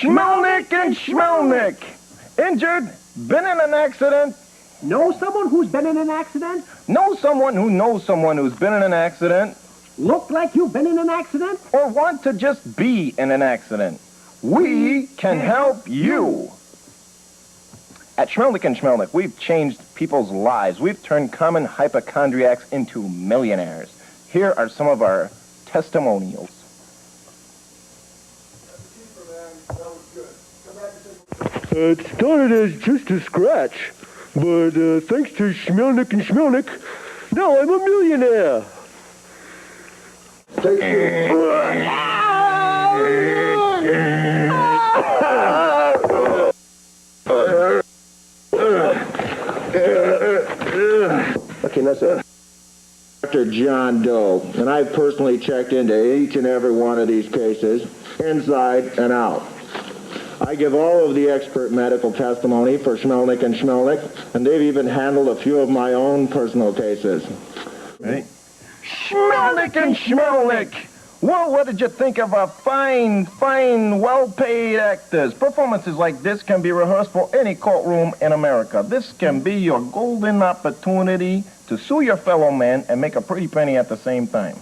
Schmelnick and Schmelnick. Injured? Been in an accident? Know someone who's been in an accident? Know someone who knows someone who's been in an accident? Look like you've been in an accident? Or want to just be in an accident? We can help you. At Schmelnick and Schmelnick, we've changed people's lives. We've turned common hypochondriacs into millionaires. Here are some of our testimonials. It started as just a scratch, but thanks to Schmelnick and Schmelnick, now I'm a millionaire. Okay, that's it. Dr. John Doe, and I've personally checked into each and every one of these cases, inside and out. I give all of the expert medical testimony for Schmelnick and Schmelnick, and they've even handled a few of my own personal cases. Right? Schmelnick and Schmelnick! Well, what did you think of our fine, well-paid actors? Performances like this can be rehearsed for any courtroom in America. This can be your golden opportunity to sue your fellow man and make a pretty penny at the same time.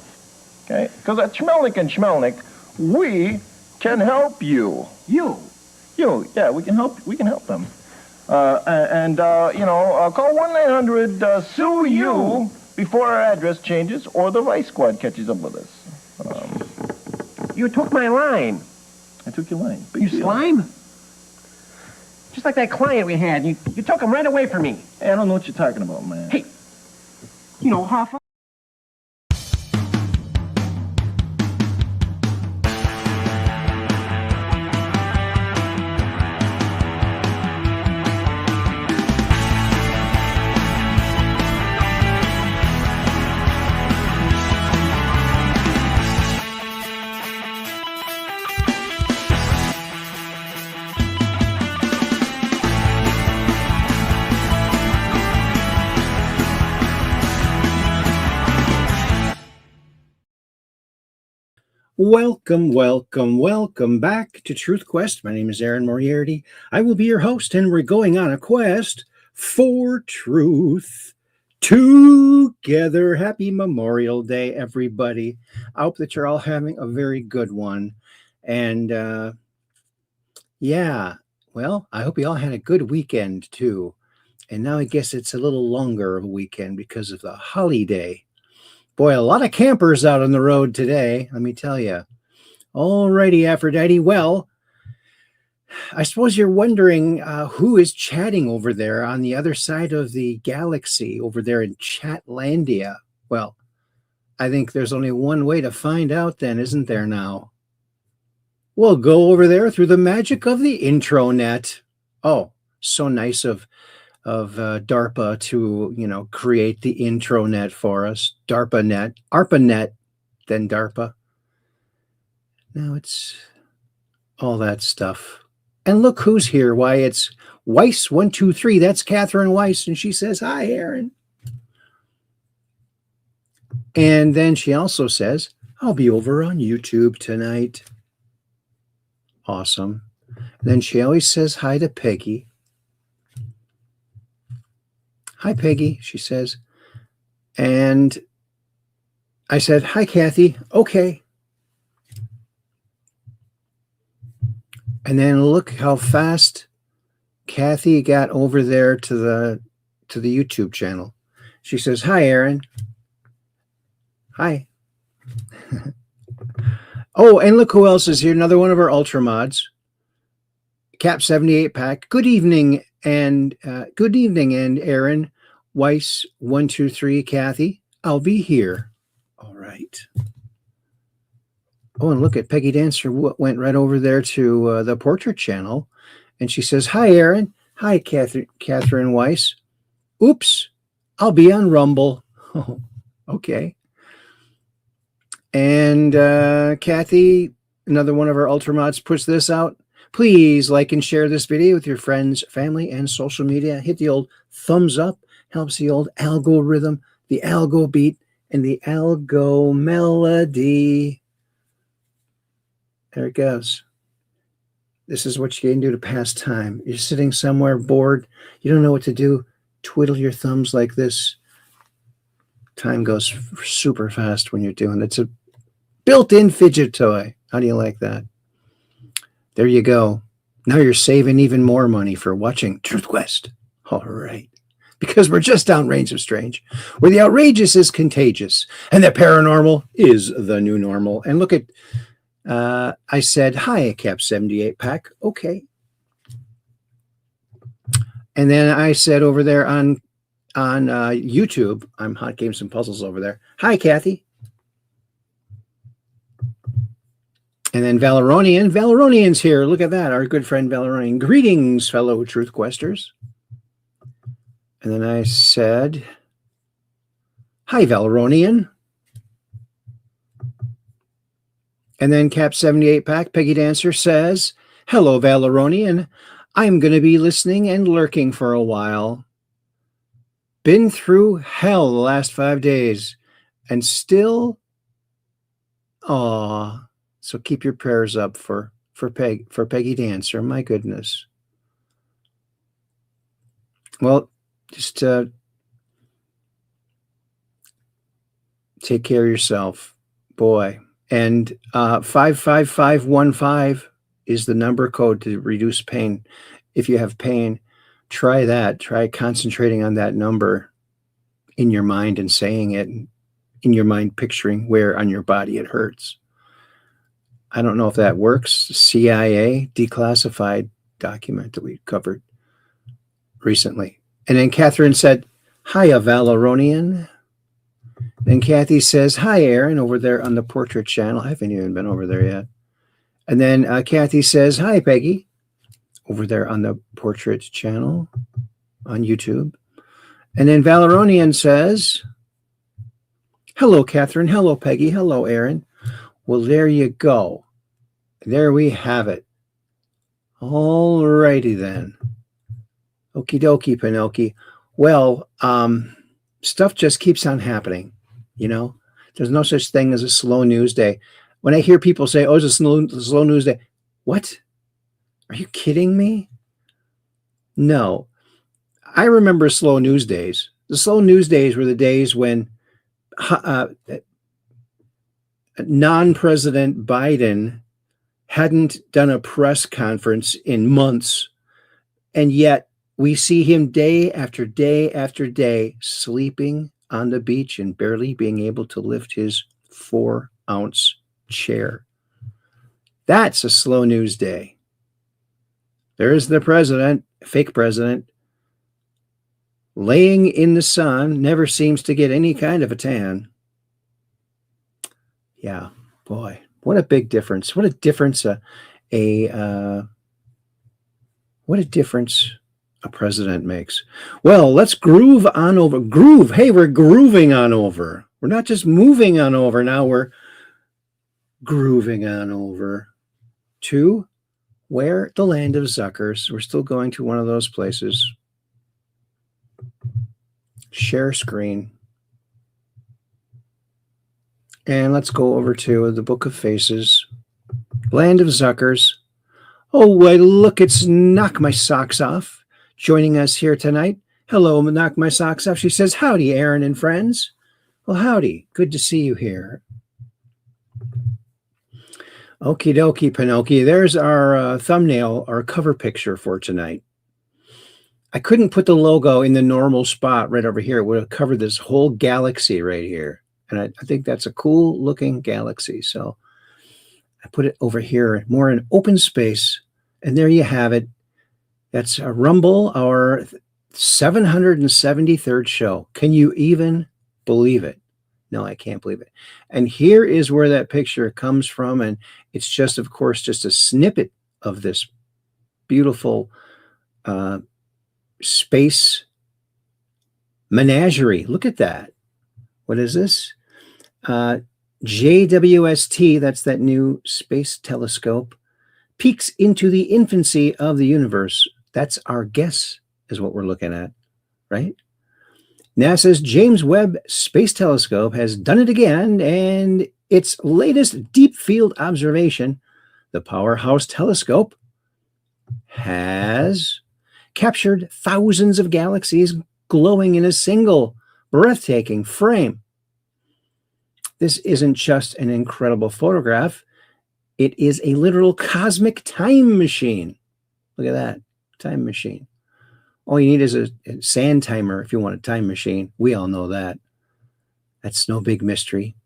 Okay? Because at Schmelnick and Schmelnick, we can help you. You, yeah, we can help them. Call 1-900-SUE-YOU before our address changes or the Vice Squad catches up with us. you took my line. I took your line. You slime? Just like that client we had. You took him right away from me. Hey, I don't know what you're talking about, man. Hey, you know, half. Welcome back to Truth Quest. My name is Aaron Moriarity. I will be your host, and we're going on a quest for truth together. Happy Memorial Day, everybody. I hope that you're all having a very good one. And I hope you all had a good weekend too. And now I guess it's a little longer of a weekend because of the holiday. Boy, a lot of campers out on the road today, let me tell you. Alrighty, Aphrodite. Well, I suppose you're wondering who is chatting over there on the other side of the galaxy, over there in Chatlandia. Well, I think there's only one way to find out then, isn't there now? We'll go over there through the magic of the intranet. Oh, so nice of DARPA to, create the intranet for us. ARPANET, then DARPA. Now it's all that stuff. And look who's here. Why, it's Weiss123. That's Catherine Weiss. And she says, hi, Aaron. And then she also says, I'll be over on YouTube tonight. Awesome. Then she always says hi to Peggy. Hi, Peggy, she says. And I said, hi, Kathy. Okay. And then look how fast Kathy got over there to the YouTube channel. She says, hi, Aaron. Hi. Oh, and look who else is here. Another one of our Ultra Mods. Cap 78 pack. Good evening, and Aaron. Weiss 123, Kathy. I'll be here. All right. Oh, and look at Peggy Dancer went right over there to the portrait channel, and she says, hi, Aaron. Hi, Catherine Weiss. Oops, I'll be on Rumble. Oh, okay. And Kathy, another one of our Ultramods, puts this out. Please like and share this video with your friends, family, and social media. Hit the old thumbs up. Helps the old algorithm, the algo beat, and the algo melody. There it goes. This is what you can do to pass time. You're sitting somewhere bored. You don't know what to do. Twiddle your thumbs like this. Time goes super fast when you're doing it. It's a built-in fidget toy. How do you like that? There you go. Now you're saving even more money for watching Truth Quest. All right. Because we're just downrange of strange, where the outrageous is contagious and the paranormal is the new normal. And look at, I said, hi, Cap 78 pack. Okay. And then I said over there on YouTube, I'm Hot Games and Puzzles over there. Hi, Kathy. And then Valoronian's here. Look at that, our good friend Valoronian. Greetings, fellow Truth Questers. And then I said, hi, Valoronian. And then Cap 78 pack, Peggy Dancer says, hello, Valoronian. I'm going to be listening and lurking for a while. Been through hell the last 5 days and still, so keep your prayers up for Peggy Dancer. My goodness. Well, just take care of yourself, boy. And 55515 is the number code to reduce pain. If you have pain, try that. Try concentrating on that number in your mind and saying it in your mind, picturing where on your body it hurts. I don't know if that works. CIA declassified document that we covered recently. And then Catherine said, hiya, Valoronian. Then Kathy says, hi, Aaron, over there on the portrait channel. I haven't even been over there yet. And then Kathy says, hi, Peggy, over there on the portrait channel on YouTube. And then Valoronian says, hello, Catherine. Hello, Peggy. Hello, Aaron. Well, there you go. There we have it. All righty then. Okie dokie, Pinocchio. Well, stuff just keeps on happening. You know, there's no such thing as a slow news day. When I hear people say, oh, it's a slow news day. What? Are you kidding me? No. I remember slow news days. The slow news days were the days when non-President Biden hadn't done a press conference in months, and yet we see him day after day after day sleeping on the beach and barely being able to lift his 4-ounce chair. That's a slow news day. There's the president, fake president, laying in the sun, never seems to get any kind of a tan. Yeah, boy, what a big difference. What a difference what a difference a president makes. Well, let's groove on over. Groove. Hey, we're grooving on over. We're not just moving on over. Now we're grooving on over to where? The land of Zuckers. We're still going to one of those places. Share screen. And let's go over to the Book of Faces. Land of Zuckers. Oh, look, it's Knock My Socks Off joining us here tonight. Hello, Knock My Socks Off. She says, howdy, Aaron and friends. Well, howdy. Good to see you here. Okie dokie, Pinocchio. There's our thumbnail, our cover picture for tonight. I couldn't put the logo in the normal spot right over here. It would have covered this whole galaxy right here. And I think that's a cool looking galaxy. So I put it over here, more in open space. And there you have it. That's a Rumble, our 773rd show. Can you even believe it? No, I can't believe it. And here is where that picture comes from. And it's just, of course, just a snippet of this beautiful space menagerie. Look at that. What is this? JWST, that's that new space telescope, peeks into the infancy of the universe. That's our guess, is what we're looking at, right? NASA's James Webb Space Telescope has done it again, and its latest deep field observation, the Powerhouse Telescope, has captured thousands of galaxies glowing in a single breathtaking frame. This isn't just an incredible photograph. It is a literal cosmic time machine. Look at that, time machine. All you need is a sand timer if you want a time machine. We all know that. That's no big mystery.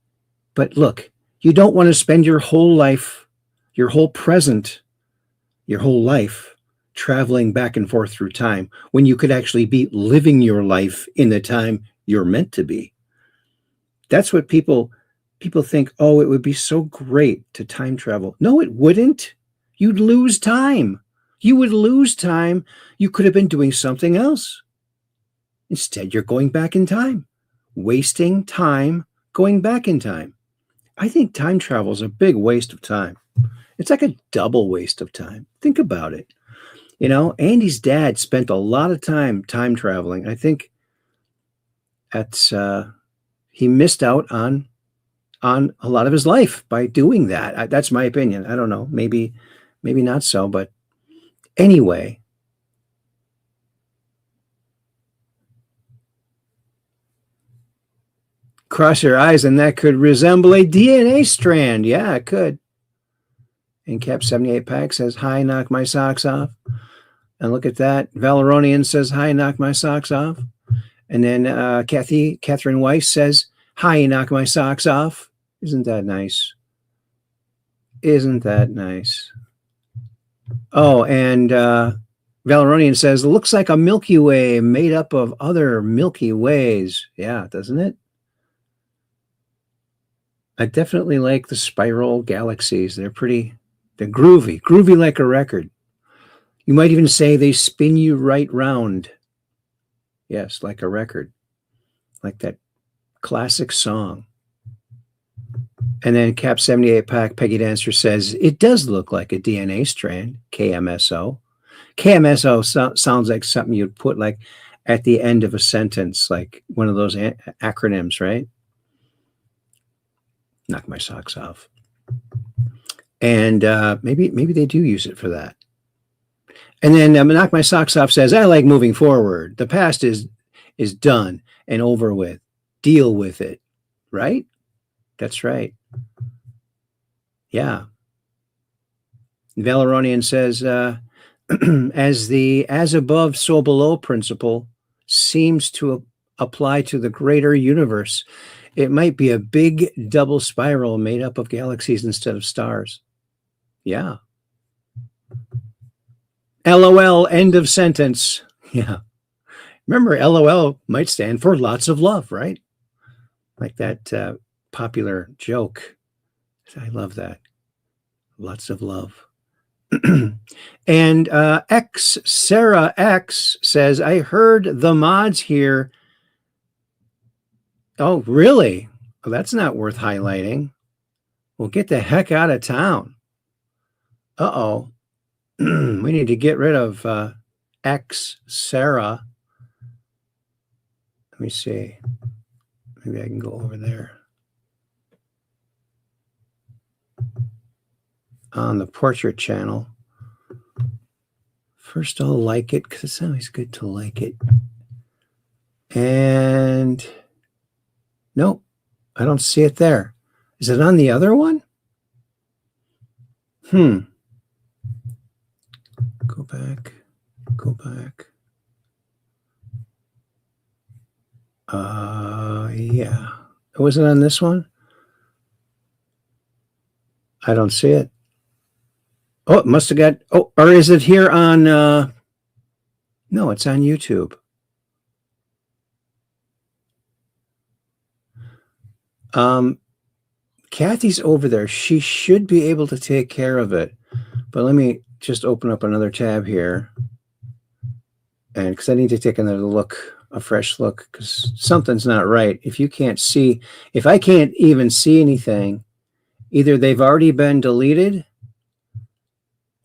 But look, you don't want to spend your whole life, your whole present, your whole life traveling back and forth through time when you could actually be living your life in the time you're meant to be. That's what people think, oh, it would be so great to time travel. No, it wouldn't. You'd lose time. You would lose time. You could have been doing something else. Instead, you're going back in time, wasting time going back in time. I think time travel is a big waste of time. It's like a double waste of time. Think about it. You know, Andy's dad spent a lot of time traveling. I think that's he missed out on a lot of his life by doing that. That's my opinion. I don't know. Maybe not so. But anyway, cross your eyes and that could resemble a DNA strand. Yeah, it could. And Cap 78 Pack says, hi, knock my socks off. And look at that. Valeronian says, hi, knock my socks off. And then Catherine Weiss says, hi, knock my socks off. Isn't that nice? Isn't that nice? Oh, and Valeronian says, looks like a Milky Way made up of other Milky Ways. Yeah, doesn't it? I definitely like the spiral galaxies. They're groovy like a record. You might even say they spin you right round. Yes, like a record, like that classic song. And then Cap 78 Pack, Peggy Dancer says, it does look like a DNA strand, KMSO. KMSO sounds like something you'd put like at the end of a sentence, like one of those acronyms, right? Knock my socks off. And maybe they do use it for that. And then Knock My Socks Off says, I like moving forward. The past is done and over with. Deal with it. Right? That's right. Yeah. Valeronian says, as the as above, so below principle seems to apply to the greater universe, it might be a big double spiral made up of galaxies instead of stars. Yeah. LOL, end of sentence. Yeah. Remember, LOL might stand for lots of love, right? Like that popular joke. I love that. Lots of love. And Sarah X says, I heard the mods here. Oh, really? Well, that's not worth highlighting. Well, get the heck out of town. Uh-oh. We need to get rid of Sarah. Let me see. Maybe I can go over there. On the portrait channel. First, I'll like it because it's always good to like it. And nope, I don't see it there. Is it on the other one? Go back. Yeah. Was it on this one? I don't see it. Oh, it must have got, or is it here on, no, it's on YouTube. Kathy's over there. She should be able to take care of it. But let me just open up another tab here. And because I need to take another look, a fresh look, because something's not right. If you can't see, if I can't even see anything, either they've already been deleted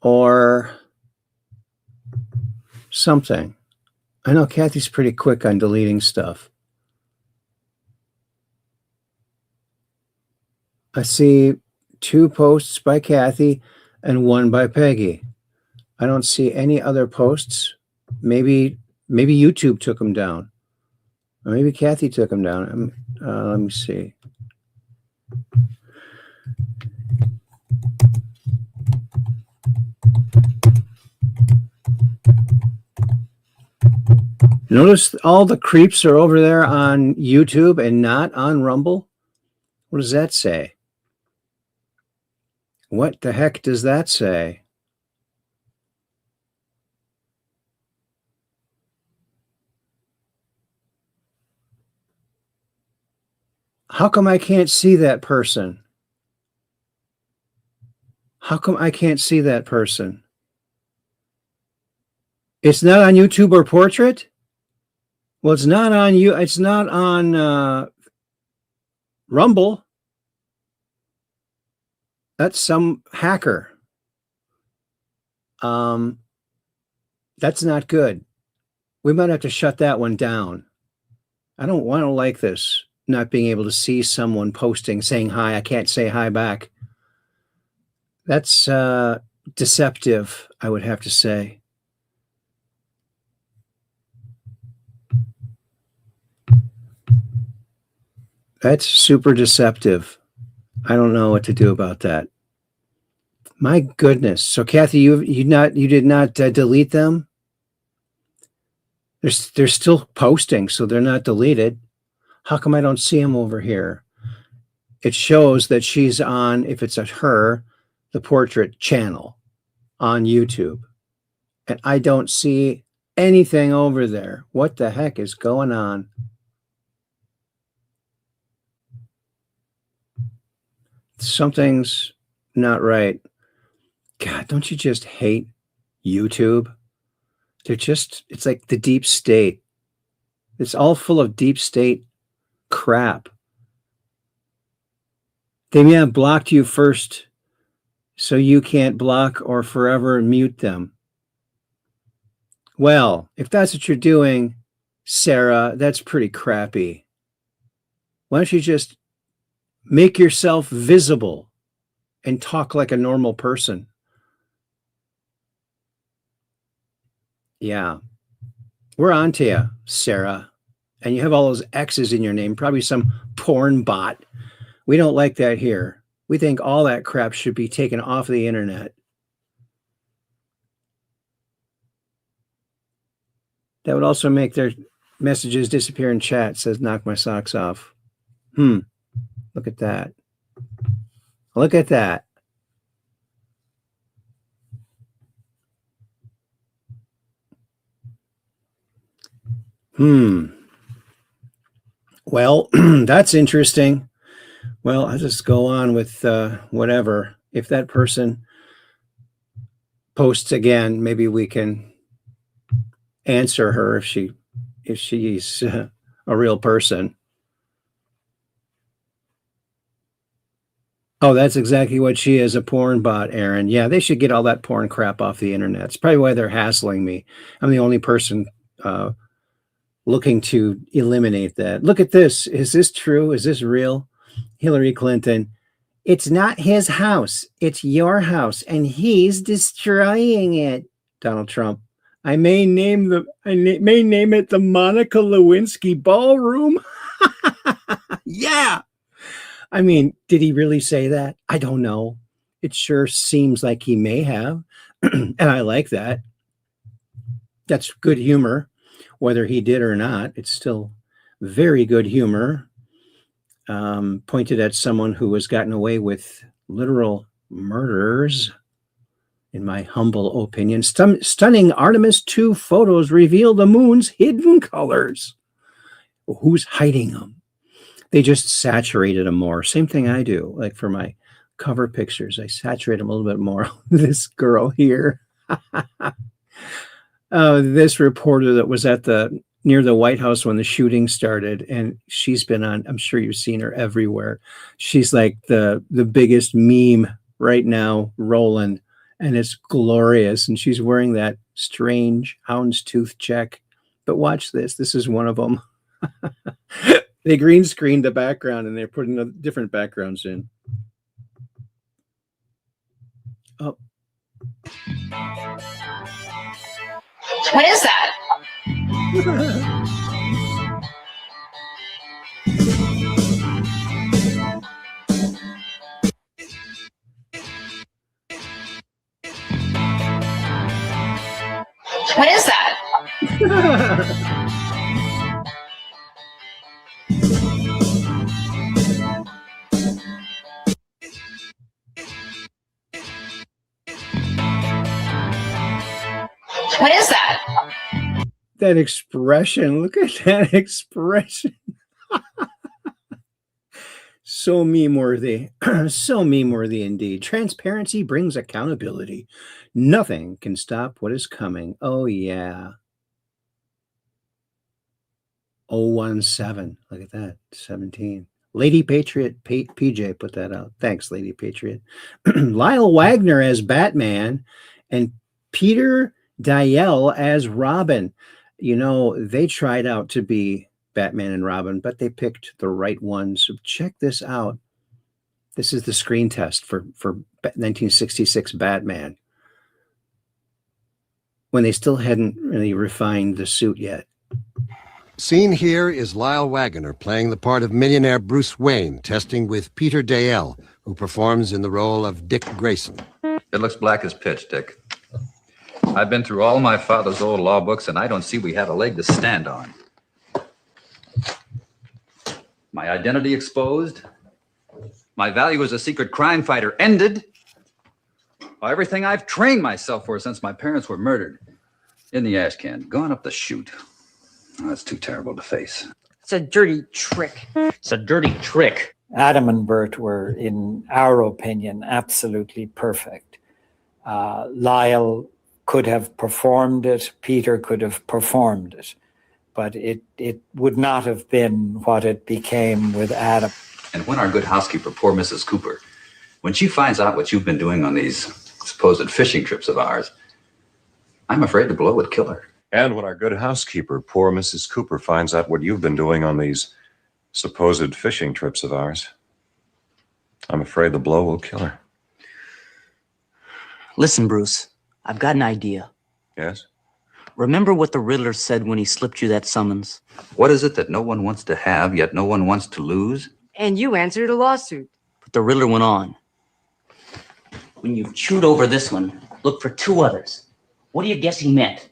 or something. I know Kathy's pretty quick on deleting stuff. I see 2 posts by Kathy and 1 by Peggy. I don't see any other posts. Maybe YouTube took them down. Or maybe Kathy took them down. Let me see. Notice all the creeps are over there on YouTube and not on Rumble. What does that say? What the heck does that say? How come I can't see that person? How come I can't see that person? It's not on YouTube or Portrait? Well, it's not on you. It's not on Rumble. That's some hacker. That's not good. We might have to shut that one down. I don't want to like this, not being able to see someone posting, saying hi. I can't say hi back. That's deceptive, I would have to say. That's super deceptive. I don't know what to do about that. My goodness. So Kathy, you did not delete them? They're still posting, so they're not deleted. How come I don't see them over here? It shows that she's on, if it's at her, the Portrait channel on YouTube. And I don't see anything over there. What the heck is going on? Something's not right. God, don't you just hate YouTube? It's like the deep state. It's all full of deep state crap. They may have blocked you first, so you can't block or forever mute them. Well, if that's what you're doing, Sarah, that's pretty crappy. Why don't you just make yourself visible and talk like a normal person? Yeah. We're on to you, Sarah. And you have all those X's in your name, probably some porn bot. We don't like that here. We think all that crap should be taken off the internet. That would also make their messages disappear in chat. It says, knock my socks off. Look at that. Look at that. Well, that's interesting. Well, I'll just go on with whatever. If that person posts again, maybe we can answer her if she's a real person. Oh, that's exactly what she is, a porn bot, Aaron. Yeah, they should get all that porn crap off the internet. It's probably why they're hassling me. I'm the only person looking to eliminate that. Look at this. Is this true? Is this real? Hillary Clinton. It's not his house. It's your house, and he's destroying it. Donald Trump. I may name it the Monica Lewinsky Ballroom. Yeah. I mean, did he really say that? I don't know. It sure seems like he may have. And I like that. That's good humor. Whether he did or not, it's still very good humor. Pointed at someone who has gotten away with literal murders, in my humble opinion. Stunning Artemis 2 photos reveal the moon's hidden colors. Well, who's hiding them? They just saturated them more. Same thing I do. Like for my cover pictures, I saturate them a little bit more. This girl here. This reporter that was at near the White House when the shooting started, and she's been on, I'm sure you've seen her everywhere. She's like the biggest meme right now rolling, and it's glorious. And she's wearing that strange houndstooth check. But watch this. This is one of them. They green screened the background and they're putting different backgrounds in. Oh. What is that? What is that? What is that? That expression. Look at that expression. So meme-worthy. So meme-worthy indeed. Transparency brings accountability. Nothing can stop what is coming. Oh, yeah. 017. Look at that. 17. Lady Patriot PJ put that out. Thanks, Lady Patriot. Lyle Wagner as Batman and Peter Dial as Robin. You know, they tried out to be Batman and Robin, but they picked the right one. So check this out. This is the screen test for 1966 Batman, when they still hadn't really refined the suit yet. Seen here is Lyle Wagner playing the part of millionaire Bruce Wayne, testing with Peter Dale, who performs in the role of Dick Grayson. It looks black as pitch, Dick. I've been through all my father's old law books, and I don't see we have a leg to stand on. My identity exposed. My value as a secret crime fighter ended. Everything I've trained myself for since my parents were murdered. In the ash can, gone up the chute. Oh, that's too terrible to face. It's a dirty trick. It's a dirty trick. Adam and Bert were, in our opinion, absolutely perfect. Lyle could have performed it. Peter could have performed it. But it would not have been what it became with Adam. And when our good housekeeper, poor Mrs. Cooper, when she finds out what you've been doing on these supposed fishing trips of ours, I'm afraid the blow would kill her. And when our good housekeeper, poor Mrs. Cooper, finds out what you've been doing on these supposed fishing trips of ours, I'm afraid the blow will kill her. Listen, Bruce, I've got an idea. Yes? Remember what the Riddler said when he slipped you that summons? What is it that no one wants to have, yet no one wants to lose? And you answered a lawsuit. But the Riddler went on. When you've chewed over this one, look for two others. What do you guess he meant?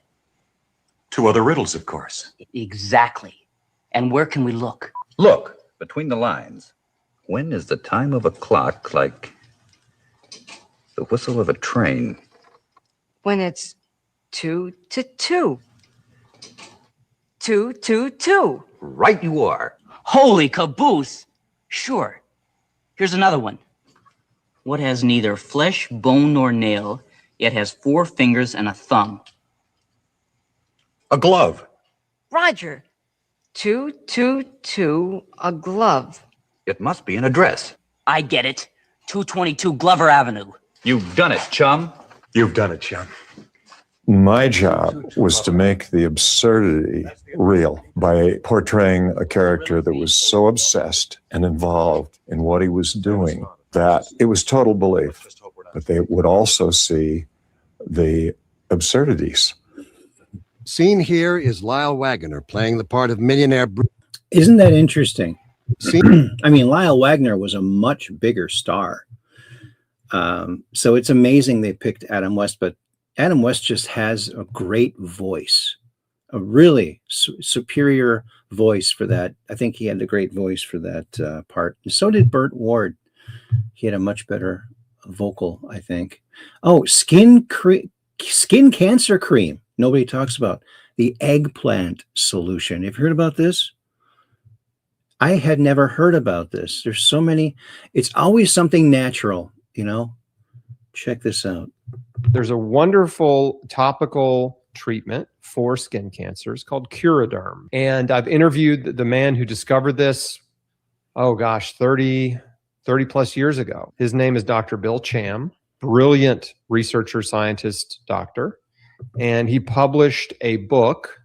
Two other riddles, of course. Exactly. And where can we look? Look, between the lines. When is the time of a clock like the whistle of a train? When it's 2 to 2. 2, 2, 2. Right you are. Holy caboose! Sure. Here's another one. What has neither flesh, bone, nor nail, yet has 4 fingers and a thumb? A glove. Roger. 2, 2, 2, a glove. It must be an address. I get it. 222 Glover Avenue. You've done it, chum. You've done it, chum. My job was to make the absurdity real by portraying a character that was so obsessed and involved in what he was doing that it was total belief. But they would also see the absurdities. Seen here is Lyle Wagner playing the part of millionaire Bruce. Isn't that interesting? I mean, Lyle Wagner was a much bigger star. So it's amazing they picked Adam West, but Adam West just has a great voice, a really superior voice for that. I think he had a great voice for that part. And so did Burt Ward. He had a much better vocal, I think. Oh, skin cancer cream. Nobody talks about the eggplant solution. Have you heard about this? I had never heard about this. There's so many. It's always something natural, you know. Check this out. There's a wonderful topical treatment for skin cancers called Curaderm. And I've interviewed the man who discovered this, 30 plus years ago. His name is Dr. Bill Cham, brilliant researcher, scientist, doctor. And he published a book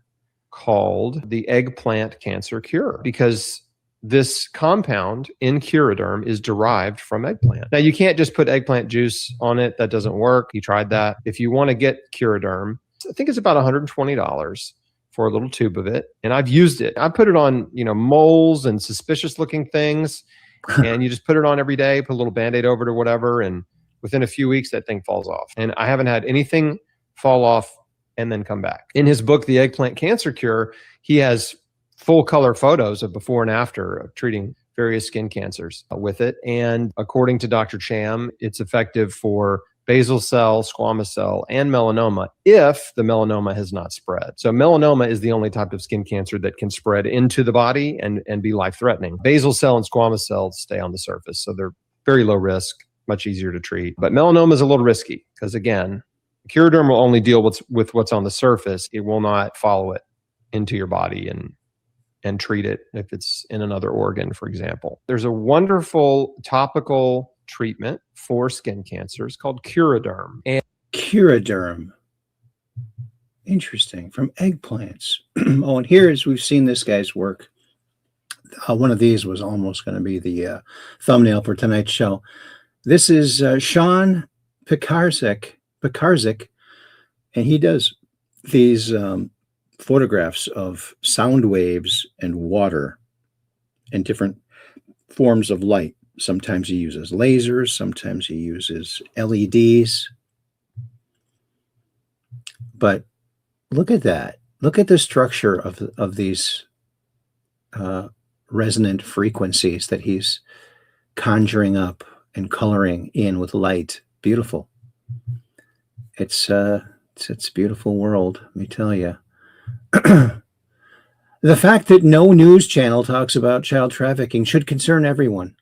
called The Eggplant Cancer Cure, because this compound in Curaderm is derived from eggplant. Now, you can't just put eggplant juice on it. That doesn't work. He tried that. If you want to get Curaderm, I think it's about $120 for a little tube of it. And I've used it. I put it on, moles and suspicious looking things. And you just put it on every day, put a little Band-Aid over it or whatever. And within a few weeks, that thing falls off. And I haven't had anything fall off and then come back. In his book, The Eggplant Cancer Cure, he has full color photos of before and after of treating various skin cancers with it. And according to Dr. Cham, it's effective for basal cell, squamous cell, and melanoma if the melanoma has not spread. So melanoma is the only type of skin cancer that can spread into the body and be life-threatening. Basal cell and squamous cells stay on the surface, so they're very low risk, much easier to treat. But melanoma is a little risky because, again, Curaderm will only deal with what's on the surface. It will not follow it into your body and treat it if it's in another organ, for example. There's a wonderful topical treatment for skin cancers called Curaderm. And Curaderm. Interesting. From eggplants. Oh, and here's, we've seen this guy's work. One of these was almost going to be the thumbnail for tonight's show. This is Sean Pekarzik, and he does these photographs of sound waves and water and different forms of light. Sometimes he uses lasers, sometimes he uses LEDs. But look at that. Look at the structure of these resonant frequencies that he's conjuring up and coloring in with light. Beautiful. It's a beautiful world, let me tell you. The fact that no news channel talks about child trafficking should concern everyone.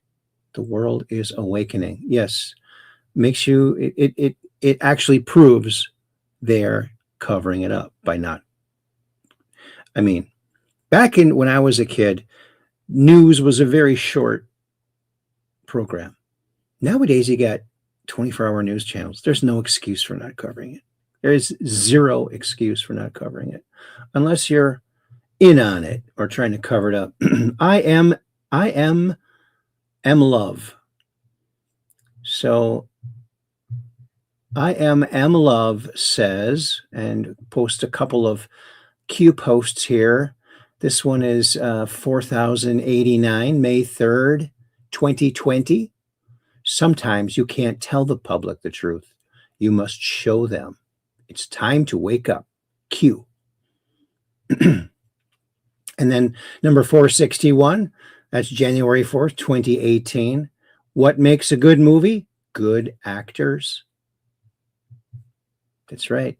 The world is awakening. Yes, makes you, it actually proves they're covering it up by not. I mean, back when I was a kid, news was a very short program. Nowadays, you got 24-hour news channels. There's no excuse for not covering it. There is zero excuse for not covering it, unless you're in on it or trying to cover it up. I am love. So I am love says, and post a couple of Q posts here. This one is 4089, May 3rd, 2020. Sometimes you can't tell the public the truth. You must show them. It's time to wake up. Q. And then number 461, that's January 4th, 2018. What makes a good movie? Good actors. That's right.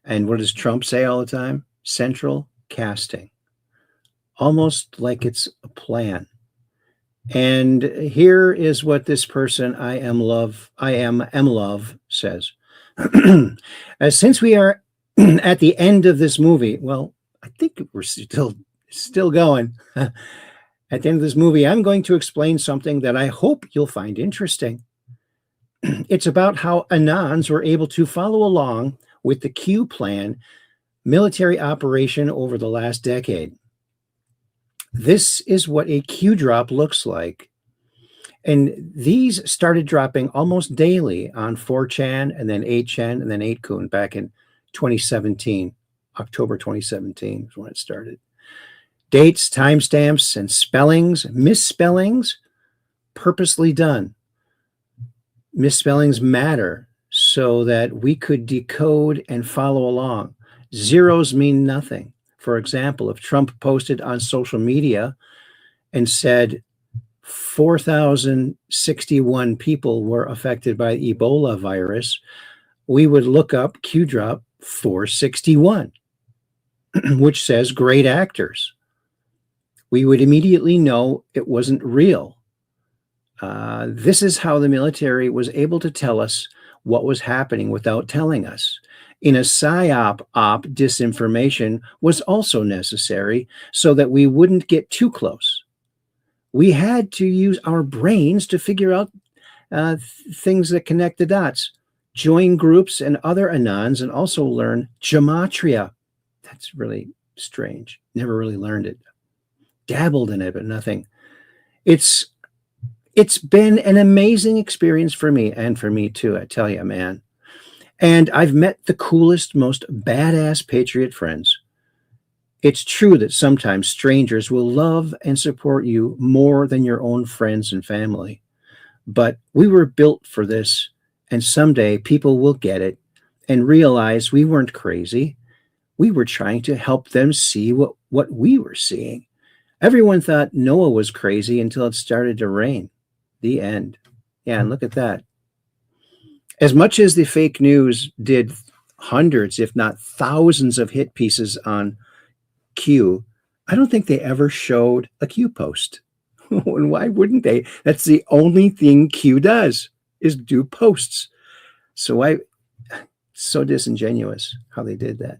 And what does Trump say all the time? Central casting. Almost like it's a plan. And here is what this person, I am love says. Since we are at the end of this movie, well, I think we're still going. At the end of this movie, I'm going to explain something that I hope you'll find interesting. It's about how Anons were able to follow along with the Q plan military operation over the last decade. This is what a Q drop looks like. And these started dropping almost daily on 4chan and then 8chan and then 8kun back in 2017. October 2017 is when it started. Dates, timestamps, and spellings, misspellings, purposely done. Misspellings matter so that we could decode and follow along. Zeros mean nothing. For example, if Trump posted on social media and said 4,061 people were affected by Ebola virus, we would look up Q drop 461, which says great actors. We would immediately know it wasn't real. This is how the military was able to tell us what was happening without telling us. In a psyop disinformation was also necessary so that we wouldn't get too close. We had to use our brains to figure out things that connect the dots, join groups and other Anons, and also learn gematria. That's really strange. Never really learned it. Dabbled in it, but nothing. It's been an amazing experience for me, and for me too, I tell you, man. And I've met the coolest, most badass patriot friends. It's true that sometimes strangers will love and support you more than your own friends and family. But we were built for this, and someday people will get it and realize we weren't crazy. We were trying to help them see what we were seeing. Everyone thought Noah was crazy until it started to rain. The end. Yeah, and look at that. As much as the fake news did hundreds, if not thousands of hit pieces on Q, I don't think they ever showed a Q post. And why wouldn't they? That's the only thing Q does, is do posts. So so disingenuous how they did that.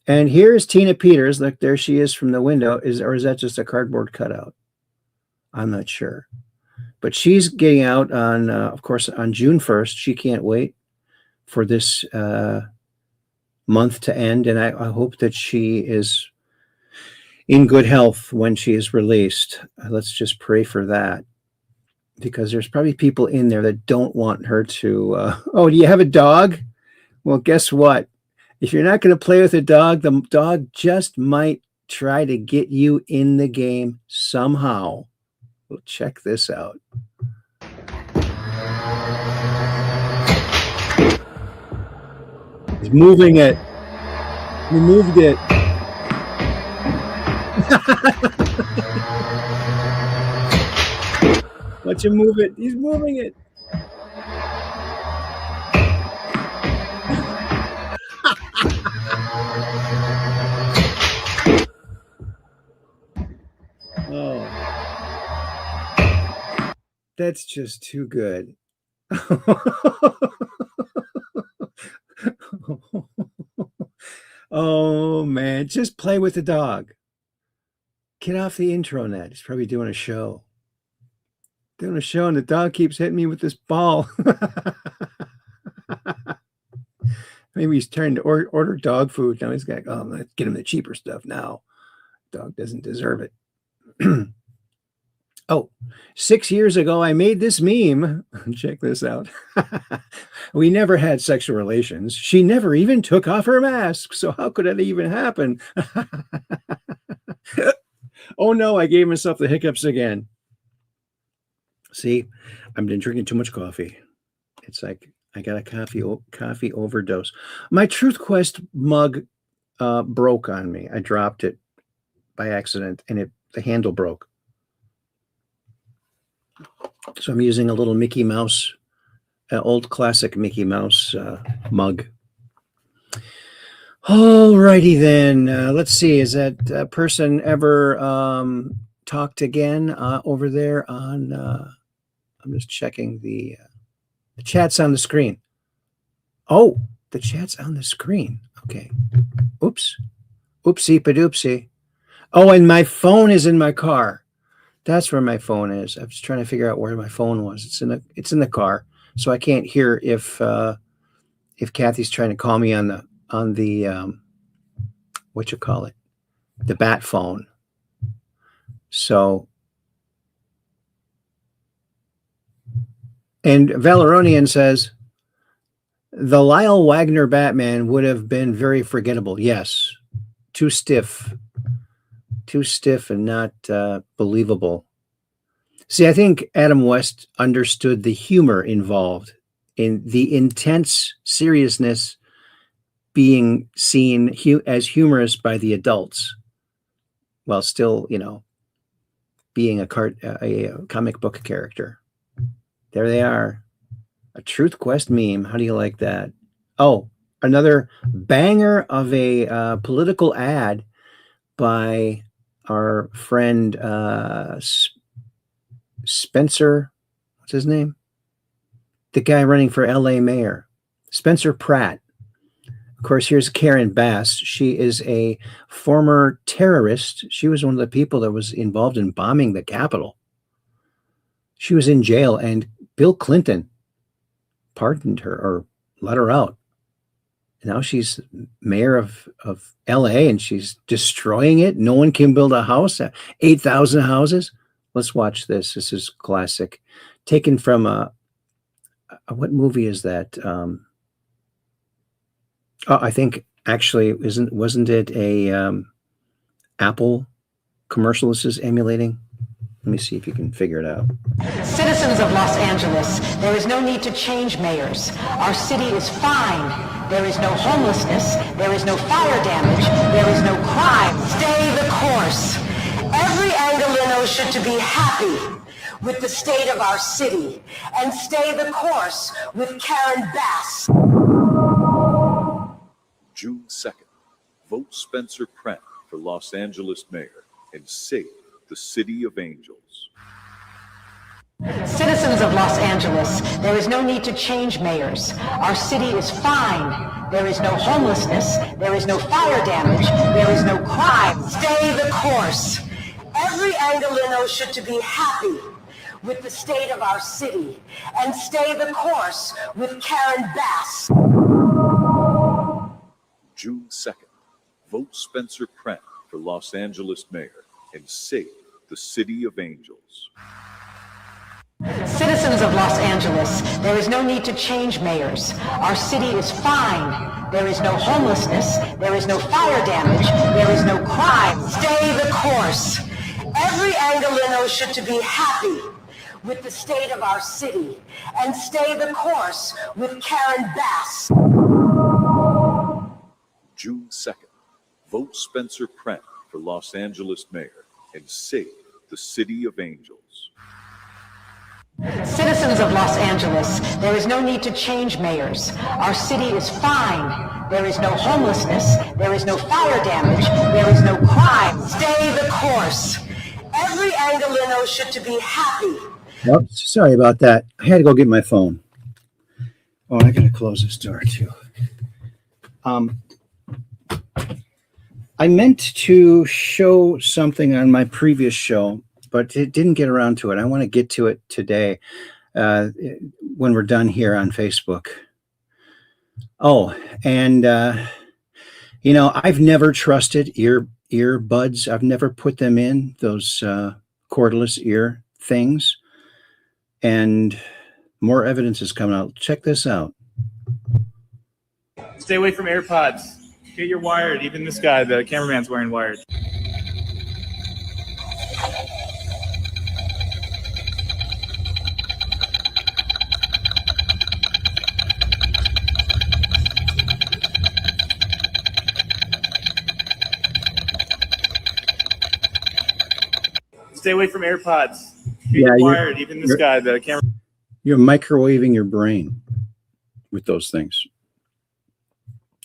And here's Tina Peters. Look, there she is from the window. Or is that just a cardboard cutout? I'm not sure. But she's getting out on, of course, on June 1st. She can't wait for this month to end. And I hope that she is in good health when she is released. Let's just pray for that. Because there's probably people in there that don't want her to, oh, do you have a dog? Well, guess what? If you're not going to play with a dog, the dog just might try to get you in the game somehow. Well, check this out. He's moving it. He moved it. Watch him move it. He's moving it. Oh, that's just too good. Oh man, just play with the dog. Get off the intro net. He's probably doing a show. And the dog keeps hitting me with this ball. Maybe he's trying to order dog food. Now he's got, oh, let's get him the cheaper stuff now. Dog doesn't deserve it. Oh, 6 years ago, I made this meme. Check this out. We never had sexual relations. She never even took off her mask. So how could that even happen? Oh no, I gave myself the hiccups again. See, I've been drinking too much coffee. It's like I got a coffee overdose. My Truth Quest mug broke on me. I dropped it by accident, and the handle broke. So I'm using a little Mickey Mouse, old classic Mickey Mouse mug. All righty then. Let's see. Is that person ever talked again over there on? I'm just checking the chat's on the screen. Oh, the chat's on the screen. Okay. Oops. Oopsie padoopsie. Oh, and my phone is in my car. That's where my phone is. I was trying to figure out where my phone was. It's in the car, so I can't hear if Kathy's trying to call me on the what you call it, the bat phone. So, and Valeronian says the Lyle Wagner Batman would have been very forgettable. Yes, too stiff and not believable. See, I think Adam West understood the humor involved in the intense seriousness being seen as humorous by the adults, while still, being a comic book character. There they are. A Truth Quest meme. How do you like that? Oh, another banger of a political ad by our friend Spencer, what's his name? The guy running for LA mayor, Spencer Pratt. Of course, here's Karen Bass. She is a former terrorist. She was one of the people that was involved in bombing the Capitol. She was in jail, and Bill Clinton pardoned her or let her out. Now she's mayor of LA, and she's destroying it. No one can build a house. 8,000 houses. Let's watch this. This is classic. Taken from what movie is that? I think actually wasn't it a Apple commercial this is emulating? Let me see if you can figure it out. Citizens of Los Angeles, there is no need to change mayors. Our city is fine. There is no homelessness. There is no fire damage. There is no crime. Stay the course. Every Angelino should to be happy with the state of our city and stay the course with Karen Bass. June 2nd, vote Spencer Pratt for Los Angeles mayor and save the City of Angels. Citizens of Los Angeles, there is no need to change mayors. Our city is fine. There is no homelessness. There is no fire damage. There is no crime. Stay the course. Every Angelino should to be happy with the state of our city and stay the course with Karen Bass. June 2nd, vote Spencer Pratt for Los Angeles mayor and save the City of Angels. Citizens of Los Angeles, there is no need to change mayors. Our city is fine. There is no homelessness. There is no fire damage. There is no crime. Stay the course. Every Angelino should to be happy with the state of our city and stay the course with Karen Bass. June 2nd, vote Spencer Pratt for Los Angeles mayor and save the City of Angels. Citizens of Los Angeles, there is no need to change mayors. Our city is fine. There is no homelessness. There is no fire damage. There is no crime. Stay the course. Every Angelino should to be happy. Oh, sorry about that. I had to go get my phone. Oh, I gotta close this door too. I meant to show something on my previous show, but it didn't get around to it. I want to get to it today when we're done here on Facebook. Oh, and I've never trusted earbuds. I've never put them in, those cordless ear things. And more evidence is coming out. Check this out. Stay away from AirPods. Get your wired. Even this guy, the cameraman's wearing wired. Stay away from AirPods. Get your wired. Even this guy, the camera. You're microwaving your brain with those things.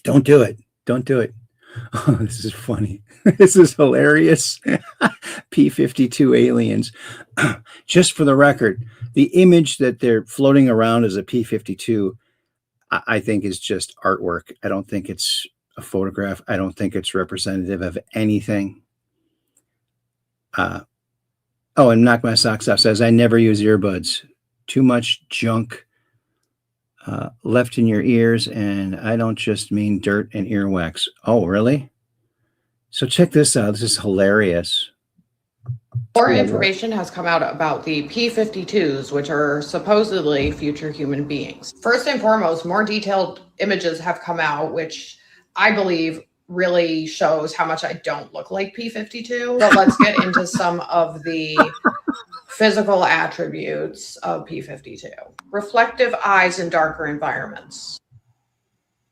Don't do it. Don't do it. Oh, this is funny. This is hilarious. P-52 aliens. Just for the record, the image that they're floating around as a P-52, I think is just artwork. I don't think it's a photograph. I don't think it's representative of anything. And Knock My Socks Off says, I never use earbuds. Too much junk left in your ears, and I don't just mean dirt and earwax. Oh, really? So check this out. This is hilarious. More information has come out about the P-52s, which are supposedly future human beings. First and foremost, more detailed images have come out, which I believe really shows how much I don't look like P-52. But let's get into some of the physical attributes of P-52. Reflective eyes in darker environments.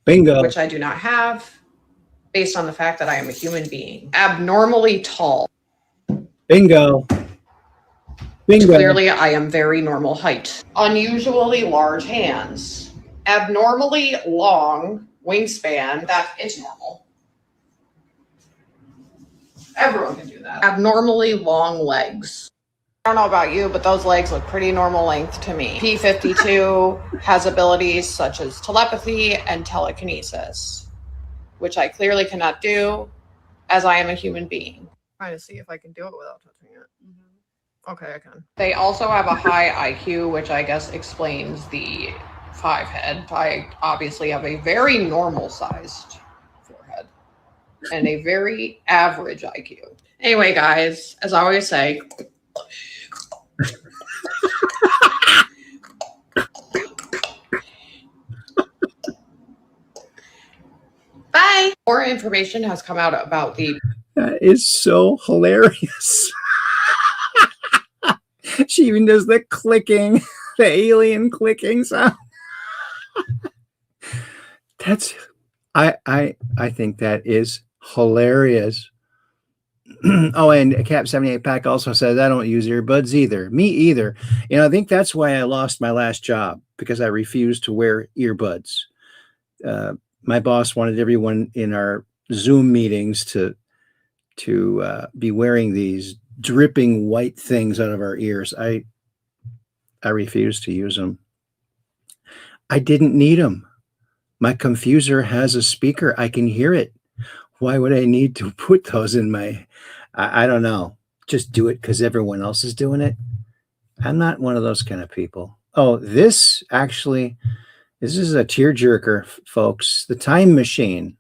Bingo. Which I do not have, based on the fact that I am a human being. Abnormally tall. Bingo. Bingo. Clearly, I am very normal height. Unusually large hands. Abnormally long wingspan. That is normal. Everyone can do that. Abnormally long legs. I don't know about you, but those legs look pretty normal length to me. P-52 has abilities such as telepathy and telekinesis, which I clearly cannot do, as I am a human being. Trying to see if I can do it without touching it. Okay, I can. They also have a high IQ, which I guess explains the 5 head. I obviously have a very normal sized forehead and a very average IQ. Anyway, guys, as I always say, More information has come out about the. That is so hilarious. She even does the clicking, the alien clicking sound. That's, I think that is hilarious. Oh, and Cap 78 Pack also says, I don't use earbuds either. Me either. You know, I think that's why I lost my last job, because I refused to wear earbuds. My boss wanted everyone in our Zoom meetings to be wearing these dripping white things out of our ears. I refused to use them. I didn't need them. My confuser has a speaker. I can hear it. Why would I need to put those in my, I don't know. Just do it because everyone else is doing it. I'm not one of those kind of people. Oh, this is a tearjerker, folks. The Time Machine.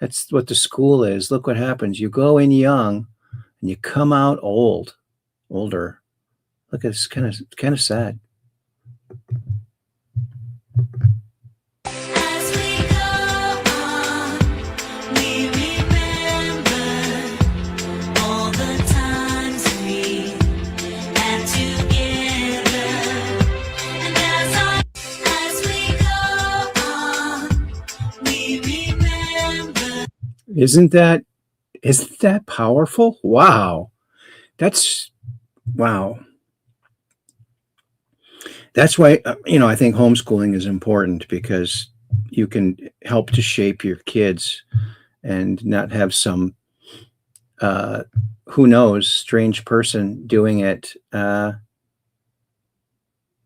That's what the school is. Look what happens. You go in young and you come out older. Look, it's kind of sad. Isn't that powerful? Wow. Wow. That's why, I think homeschooling is important, because you can help to shape your kids and not have some, who knows, strange person doing it.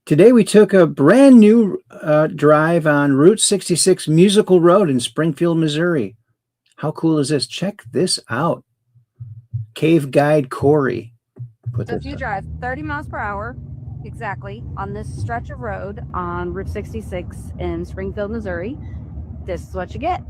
Today we took a brand new drive on Route 66 Musical Road in Springfield, Missouri. How cool is this? Check this out. Cave Guide Corey. So if you drive 30 miles per hour exactly on this stretch of road on Route 66 in Springfield, Missouri, this is what you get.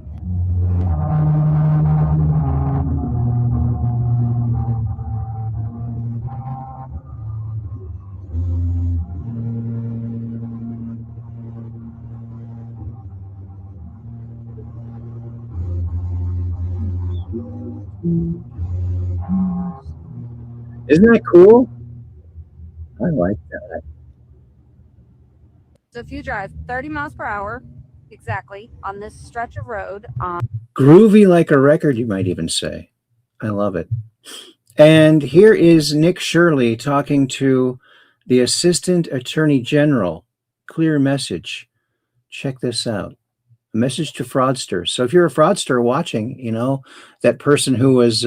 Isn't that cool? I like that. So if you drive 30 miles per hour exactly on this stretch of road on Groovy like a record, you might even say. I love it. And here is Nick Shirley talking to the Assistant Attorney General. Clear message. Check this out. A message to fraudsters. So if you're a fraudster watching, that person who was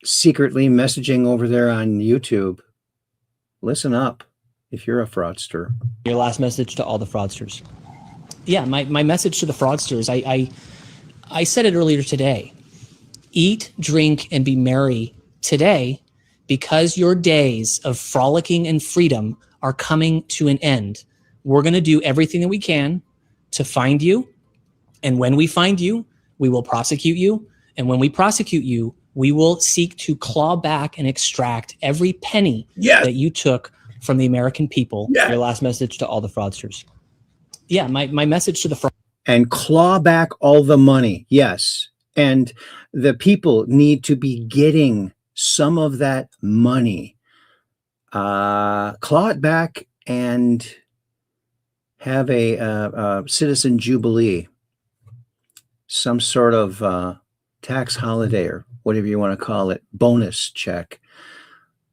secretly messaging over there on YouTube, listen up if you're a fraudster. Your last message to all the fraudsters. Yeah, my message to the fraudsters, I said it earlier today. Eat, drink, and be merry today, because your days of frolicking and freedom are coming to an end. We're going to do everything that we can to find you. And when we find you, we will prosecute you. And when we prosecute you, we will seek to claw back and extract every penny that you took from the American people. Your last message to all the fraudsters. Yeah, my message to the fraud. And claw back all the money. Yes. And the people need to be getting some of that money. Claw it back and have a citizen jubilee. Some sort of tax holiday or whatever you want to call it. Bonus check.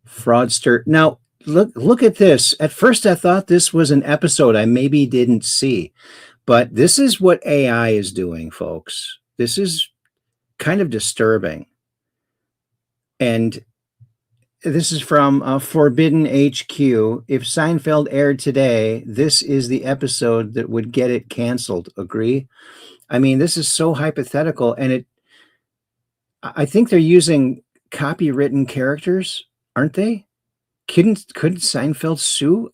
Fraudster. Now, look at this. At first, I thought this was an episode I maybe didn't see. But this is what AI is doing, folks. This is kind of disturbing. And this is from Forbidden HQ. If Seinfeld aired today, this is the episode that would get it canceled. Agree? I mean, this is so hypothetical. And I think they're using copywritten characters, aren't they? Couldn't Seinfeld sue?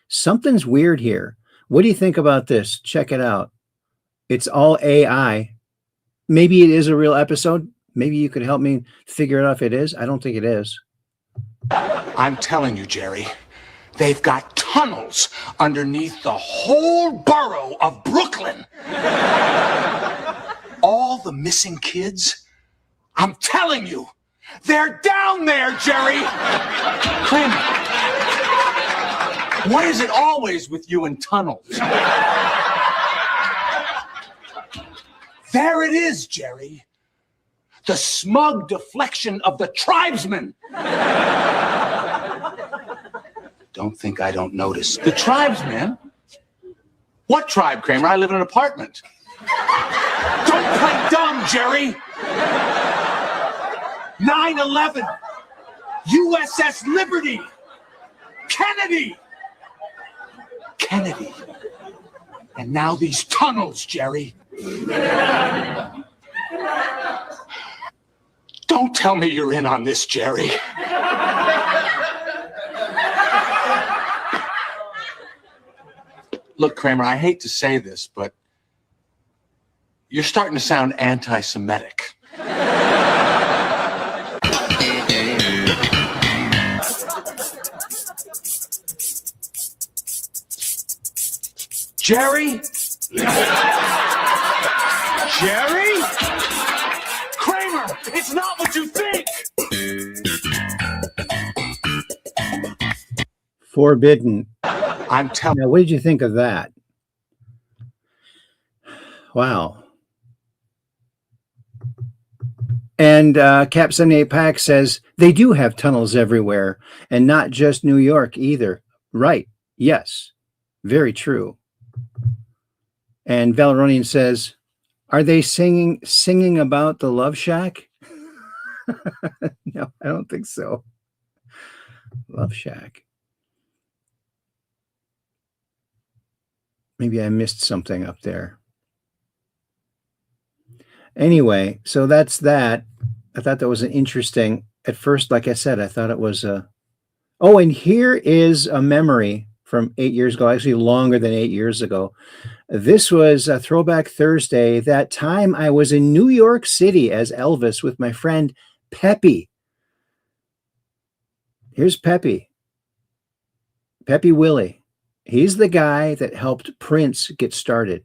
Something's weird here. What do you think about this? Check it out. It's all AI. Maybe it is a real episode. Maybe you could help me figure it out if it is. I don't think it is. I'm telling you, Jerry, They've got tunnels underneath the whole borough of Brooklyn. All the missing kids, I'm telling you, they're down there, Jerry. Kramer, what is it always with you in tunnels? There it is, Jerry. The smug deflection of the tribesmen. Don't think I don't notice. The tribesmen? What tribe, Kramer? I live in an apartment. Don't play dumb, Jerry. 9/11. USS Liberty. Kennedy. And now these tunnels, Jerry. Don't tell me you're in on this, Jerry. Look, Kramer, I hate to say this, but you're starting to sound anti-Semitic. Jerry? Jerry? Kramer, it's not what you think! Forbidden. I'm telling you. What did you think of that? Wow. And Cap 78 Pack says they do have tunnels everywhere, and not just New York either. Right. Yes. Very true. And Valeronian says, are they singing about the Love Shack? No, I don't think so. Love Shack. Maybe I missed something up there. Anyway, so that's that. I thought that was an interesting, at first, like I said, I thought it was a, oh, and here is a memory from 8 years ago, actually longer than 8 years ago. This was a Throwback Thursday. That time I was in New York City as Elvis with my friend Peppy. Here's Peppy. Peppy Willie. He's the guy that helped Prince get started.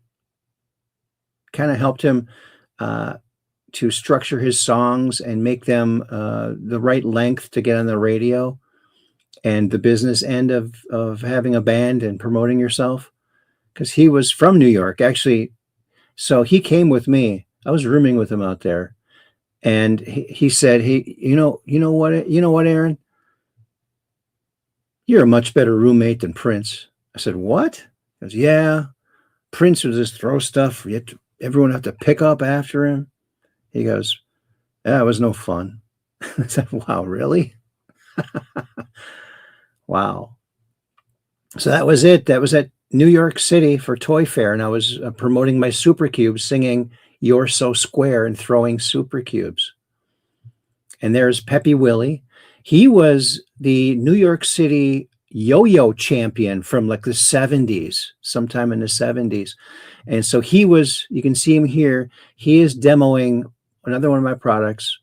Kind of helped him to structure his songs and make them the right length to get on the radio, and the business end of having a band and promoting yourself. Because he was from New York, actually. So he came with me. I was rooming with him out there. And he said, hey, you know what, Aaron? You're a much better roommate than Prince. I said, what? He goes, yeah. Prince would just throw stuff. Everyone had to pick up after him. He goes, yeah, it was no fun. I said, wow, really? Wow. So that was it. That was at New York City for Toy Fair. And I was promoting my Super Cubes, singing You're So Square and throwing Super Cubes. And there's Peppy Willie. He was the New York City yo-yo champion from like the 70s, sometime in the 70s. And so he was, you can see him here. He is demoing another one of my products,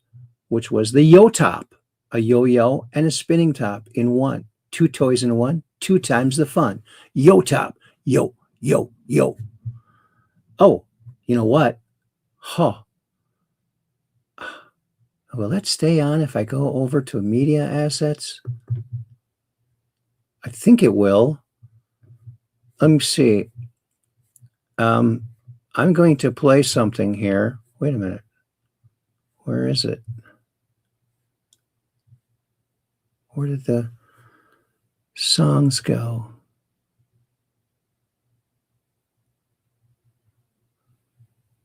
which was the Yo Top, a yo-yo and a spinning top in one. 2 toys in one, 2 times the fun. Yo Top, yo, yo, yo. Oh, you know what? Huh. Will that stay on if I go over to media assets? I think it will. Let me see. I'm going to play something here. Wait a minute. Where is it? Where did the songs go?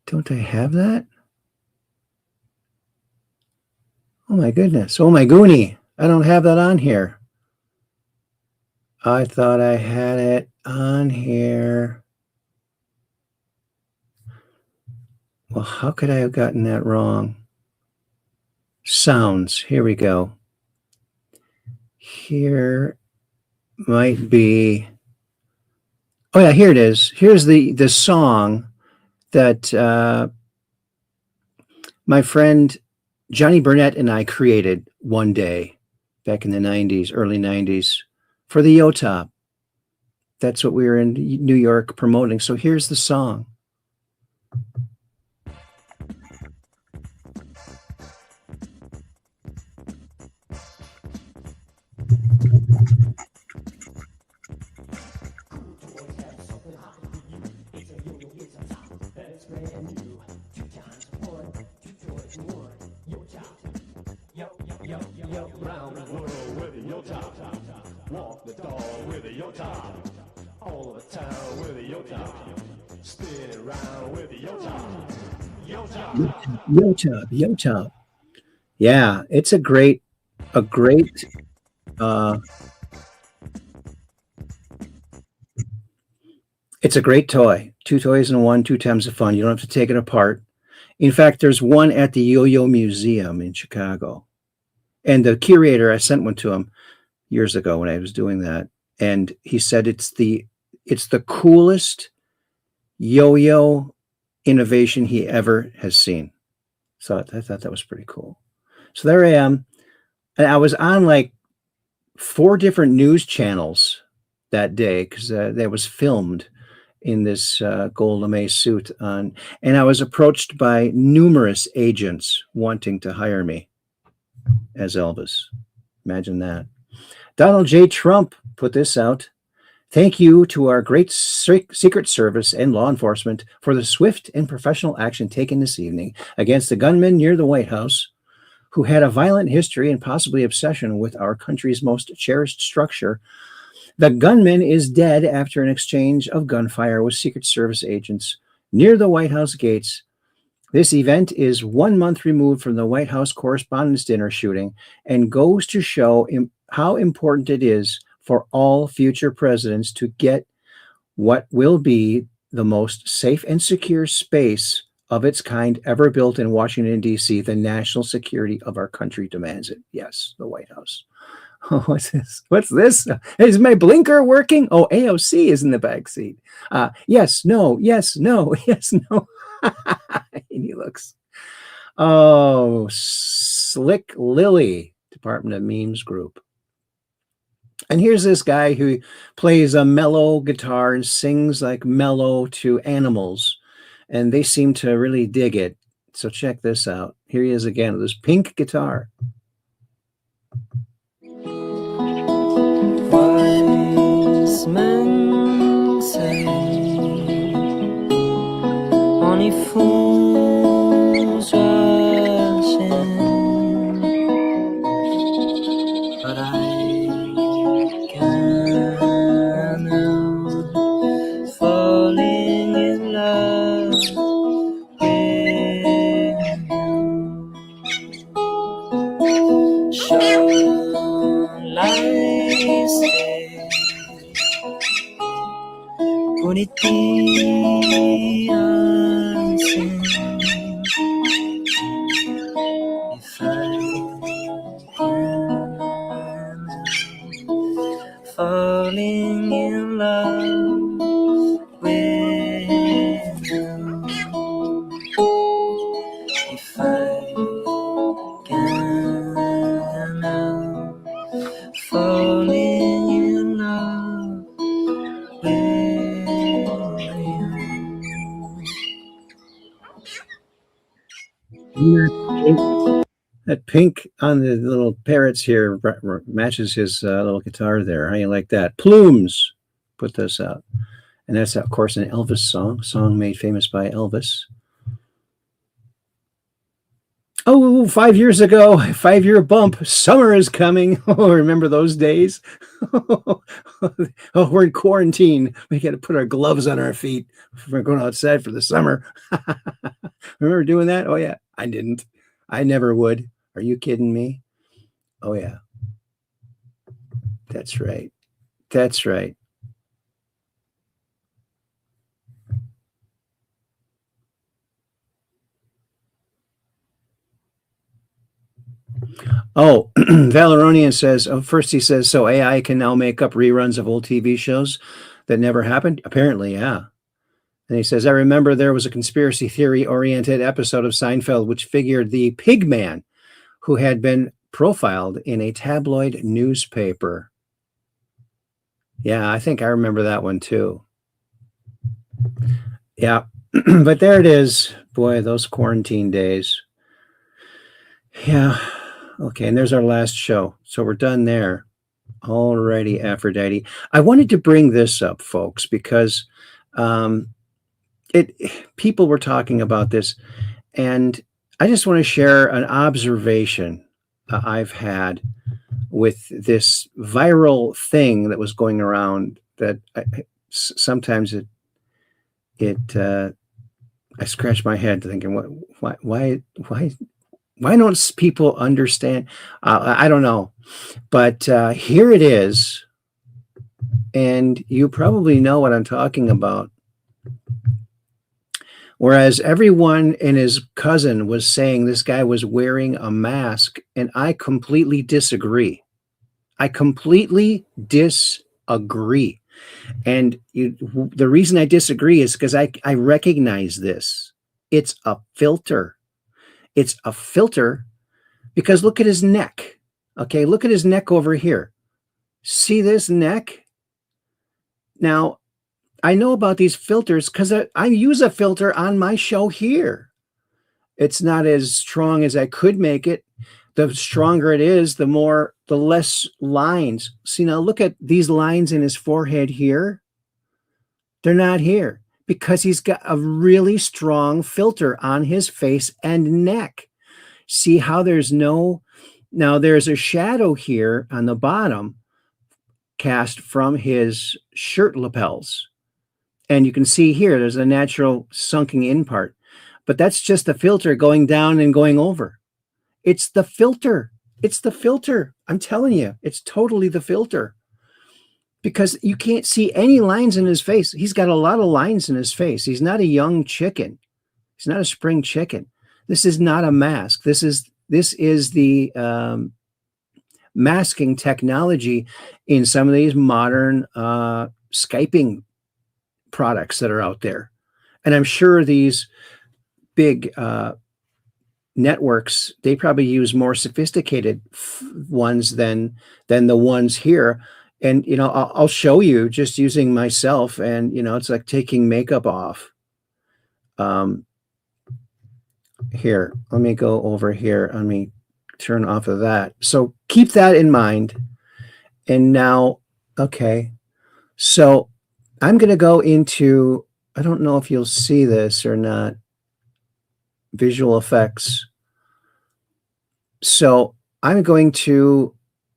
Don't I have that? Oh my goodness. Oh my goonie. I don't have that on here. I thought I had it on here. Well, how could I have gotten that wrong? Sounds. Here we go. Here might be. Oh yeah, here it is. Here's the song that my friend Johnny Burnett and I created one day back in the 90s, early 90s, for the Yo-Top. That's what we were in New York promoting. So here's the song. Round the world with your top. Walk the dog with your top. All over town with your top. Spin around with your top. Yo-Top. Yeah, it's a great it's a great toy. 2 toys in one, 2 times the fun. You don't have to take it apart. In fact, there's one at the Yo-Yo Museum in Chicago. And the curator, I sent one to him years ago when I was doing that. And he said it's the coolest yo-yo innovation he ever has seen. So I thought that was pretty cool. So there I am. And I was on like 4 different news channels that day because that was filmed in this gold lame suit on. And I was approached by numerous agents wanting to hire me as Elvis. Imagine that. Donald J. Trump put this out. Thank you to our great Secret Service and law enforcement for the swift and professional action taken this evening against the gunman near the White House who had a violent history and possibly obsession with our country's most cherished structure. The gunman is dead after an exchange of gunfire with Secret Service agents near the White House gates. This event is 1 month removed from the White House Correspondents' Dinner shooting and goes to show how important it is for all future presidents to get what will be the most safe and secure space of its kind ever built in Washington, D.C. The national security of our country demands it. Yes, the White House. Oh, what's this? What's this? Is my blinker working? Oh, AOC is in the back seat. Yes, no, yes, no, yes, no. And he looks. Oh, Slick Lily, Department of Memes Group. And here's this guy who plays a mellow guitar and sings like mellow to animals. And they seem to really dig it. So check this out. Here he is again with his pink guitar. Wise men say only fools rush in, but I can't help falling in love with you. Shall I stay? Would it be a sin if I can falling in love with you? If I can falling in love with you. That pink on the little parrots here matches his little guitar there. How you like that? Plumes put this out. And that's, of course, an Elvis song made famous by Elvis. Oh, 5 years ago, 5-year bump. Summer is coming. Oh, remember those days? Oh, we're in quarantine. We got to put our gloves on our feet if we're going outside for the summer. Remember doing that? Oh, yeah. I didn't. I never would. Are you kidding me? Oh, yeah. That's right. That's right. Oh, Valeronian says, first he says, so AI can now make up reruns of old TV shows that never happened? Apparently, yeah. And he says, I remember there was a conspiracy theory-oriented episode of Seinfeld which figured the pig man who had been profiled in a tabloid newspaper. Yeah, I think I remember that one too. Yeah. But there it is. Boy, those quarantine days. Yeah. Okay, and there's our last show. So we're done there. Alrighty, Aphrodite. I wanted to bring this up, folks, because people were talking about this, and I just want to share an observation I've had with this viral thing that was going around that sometimes I scratch my head thinking, why don't people understand? I don't know, but here it is, and you probably know what I'm talking about. Whereas everyone and his cousin was saying this guy was wearing a mask, and I completely disagree. I completely disagree. And the reason I disagree is because I recognize this. It's a filter. It's a filter because look at his neck. Okay, look at his neck over here. See this neck? Now, I know about these filters because I use a filter on my show here. It's not as strong as I could make it. The stronger it is, the less lines. See, now look at these lines in his forehead here. They're not here because he's got a really strong filter on his face and neck. See how there's there's a shadow here on the bottom cast from his shirt lapels. And you can see here, there's a natural sunken in part, but that's just the filter going down and going over. It's the filter. It's the filter. I'm telling you, it's totally the filter because you can't see any lines in his face. He's got a lot of lines in his face. He's not a young chicken. He's not a spring chicken. This is not a mask. This is the masking technology in some of these modern Skyping products that are out there. And I'm sure these big networks, they probably use more sophisticated ones than the ones here. And, I'll show you just using myself, and, it's like taking makeup off. Here, let me go over here. Let me turn off of that. So keep that in mind. And now, okay. So I'm going to go into, I don't know if you'll see this or not, visual effects. So I'm going to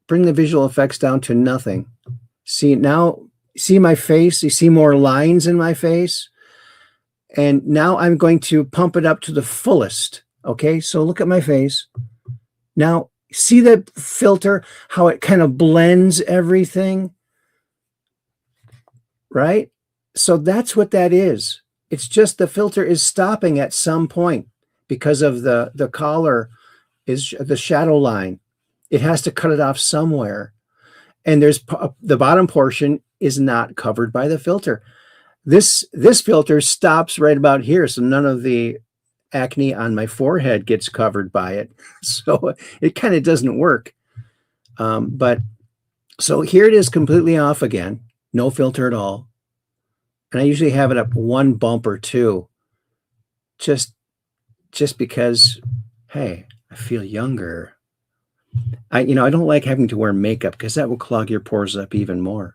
bring the visual effects down to nothing. See now, see my face? You see more lines in my face? And now I'm going to pump it up to the fullest. Okay, so look at my face. Now, see that filter, how it kind of blends everything? Right? So that's what that is. It's just the filter is stopping at some point because of the collar is the shadow line. It has to cut it off somewhere. And there's the bottom portion is not covered by the filter. This filter stops right about here. So none of the acne on my forehead gets covered by it. So it kind of doesn't work. But so here it is completely off again. No filter at all. And I usually have it up one bump or two. Just because, hey, I feel younger. I don't like having to wear makeup because that will clog your pores up even more.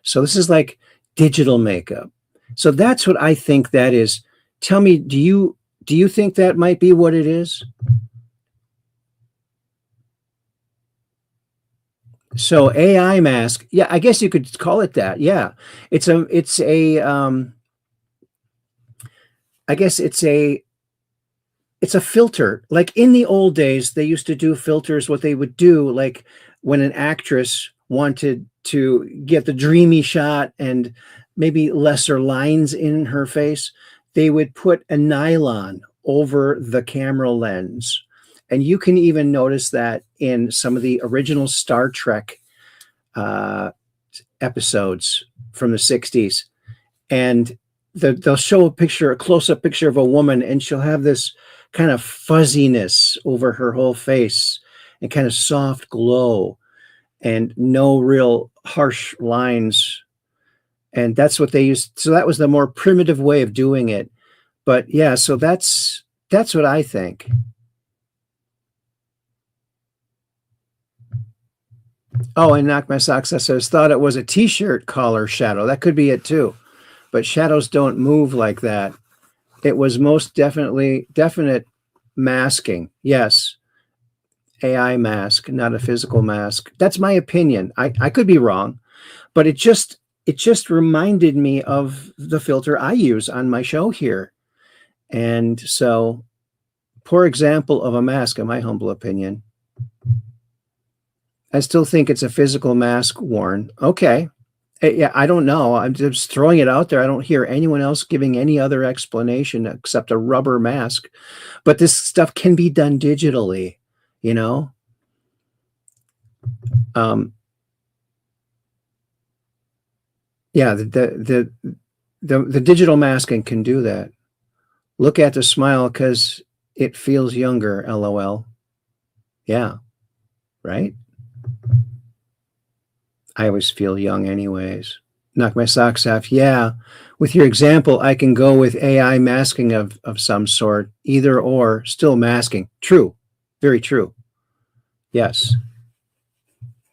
So this is like digital makeup. So that's what I think that is. Tell me, do you think that might be what it is? So AI mask, yeah, I guess you could call it that. Yeah, I guess it's a filter. Like in the old days, they used to do filters. What they would do, like when an actress wanted to get the dreamy shot and maybe lesser lines in her face, they would put a nylon over the camera lens. And you can even notice that in some of the original Star Trek episodes from the 60s. And they'll show a close-up picture of a woman, and she'll have this kind of fuzziness over her whole face and kind of soft glow. and no real harsh lines. And that's what they used. So that was the more primitive way of doing it. But yeah, so that's what I think. Oh, and Knock My Socks says, thought it was a t-shirt collar shadow. That could be it too. But shadows don't move like that. It was most definite masking. Yes. AI mask, not a physical mask. That's my opinion. I could be wrong, but it just reminded me of the filter I use on my show here. And so, poor example of a mask, in my humble opinion. I still think it's a physical mask, Warren. Okay. Yeah, I don't know. I'm just throwing it out there. I don't hear anyone else giving any other explanation except a rubber mask. But this stuff can be done digitally, you know? Yeah, the digital masking can do that. Look at the smile because it feels younger, LOL. Yeah, right? I always feel young anyways. Knock my socks off. Yeah, with your example, I can go with AI masking of some sort, either or, still masking. True, very true. Yes.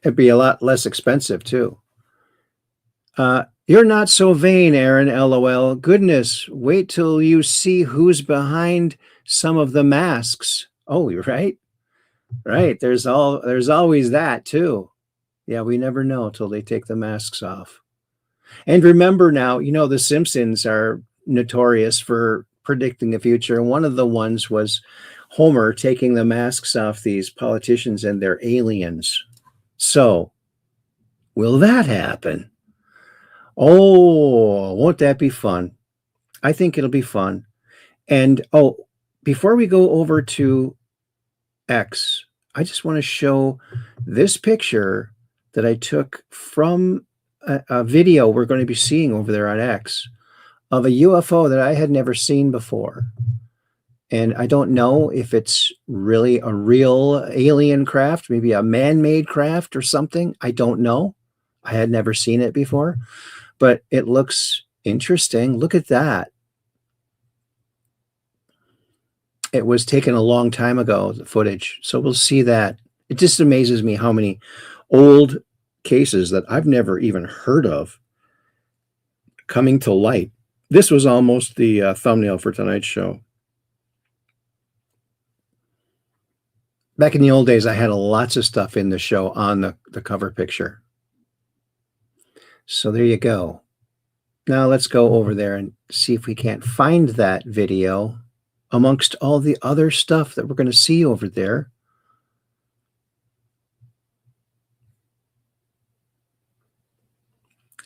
It'd be a lot less expensive too. You're not so vain, Aaron, LOL. Goodness, wait till you see who's behind some of the masks. Oh, you're right. Right. There's always that too. Yeah, we never know till they take the masks off. And remember now, you know, the Simpsons are notorious for predicting the future. And one of the ones was Homer taking the masks off these politicians and their aliens. So, will that happen? Oh, won't that be fun? I think it'll be fun. And before we go over to X, I just want to show this picture that I took from a video we're going to be seeing over there on X of a UFO that I had never seen before. And I don't know if it's really a real alien craft, maybe a man-made craft or something. I don't know. I had never seen it before, but it looks interesting. Look at that. It was taken a long time ago, the footage. So we'll see that. It just amazes me how many old cases that I've never even heard of coming to light. This was almost the thumbnail for tonight's show. Back in the old days, I had lots of stuff in the show on the cover picture. So there you go. Now let's go over there and see if we can't find that video amongst all the other stuff that we're going to see over there.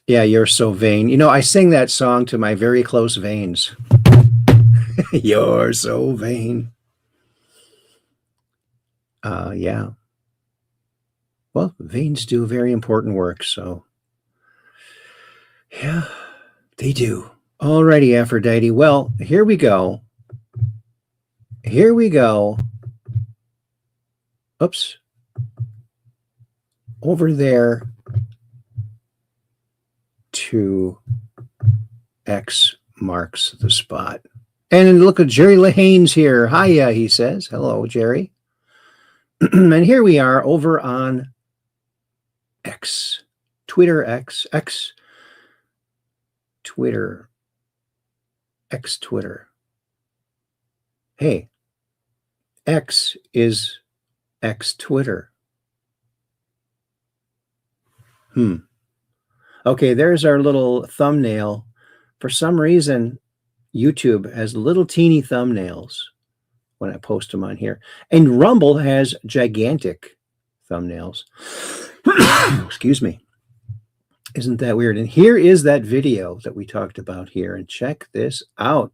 Yeah, you're so vain. You know, I sing that song to my very close veins. You're so vain. Yeah. Well, veins do very important work, so yeah, they do. Alrighty, Aphrodite. Well, here we go. Here we go. Oops. Over there to X marks the spot. And look at Jerry Lahane's here. Hiya, he says. Hello, Jerry. And here we are over on X. Twitter X. X. Twitter. X Twitter. Hey, X is X Twitter. Okay, there's our little thumbnail. For some reason, YouTube has little teeny thumbnails when I post them on here. And Rumble has gigantic thumbnails. Excuse me. Isn't that weird? And here is that video that we talked about here. And check this out.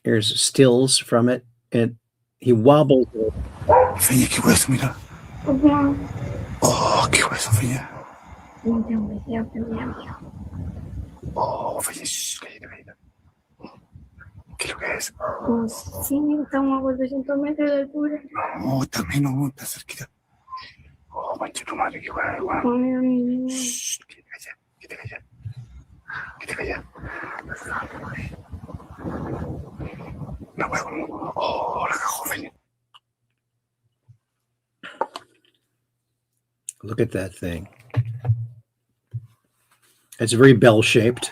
Here's stills from it. And he wobbles. Fíjate que puedes mirar. Oh, qué hueso, fíjate. Oh, fíjate, cállate, cállate. ¿Qué es lo que es? Sí, estamos a 400 metros de altura. No, está menos, está cerquita. Oh, manche tu madre, qué guay, guay. Shh, que te calles, que te calles. Que te calles. No puedo. Oh, la joven. Look at that thing. It's very bell-shaped.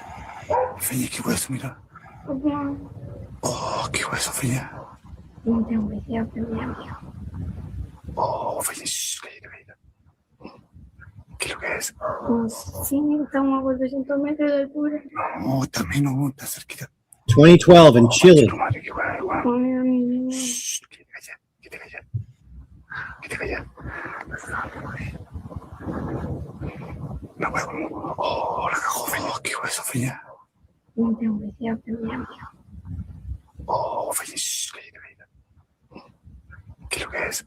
Feña, qué hueso, mira. Oh, qué hueso, Feña. No tengo idea, pero me da miedo. Oh, Feña, shh, cállate, cállate. ¿Qué es lo que es? Sí, estamos a 400 metros de altura. No, está menos, está cerquita. 2012 in Chile. Shh, que te calles, que te calles. Que te calles. No puedo. Oh, la joven, qué hueso, Feña. No tengo idea, pero me da miedo. Oh, Feña, shh, cállate, cállate. ¿Qué es lo que es?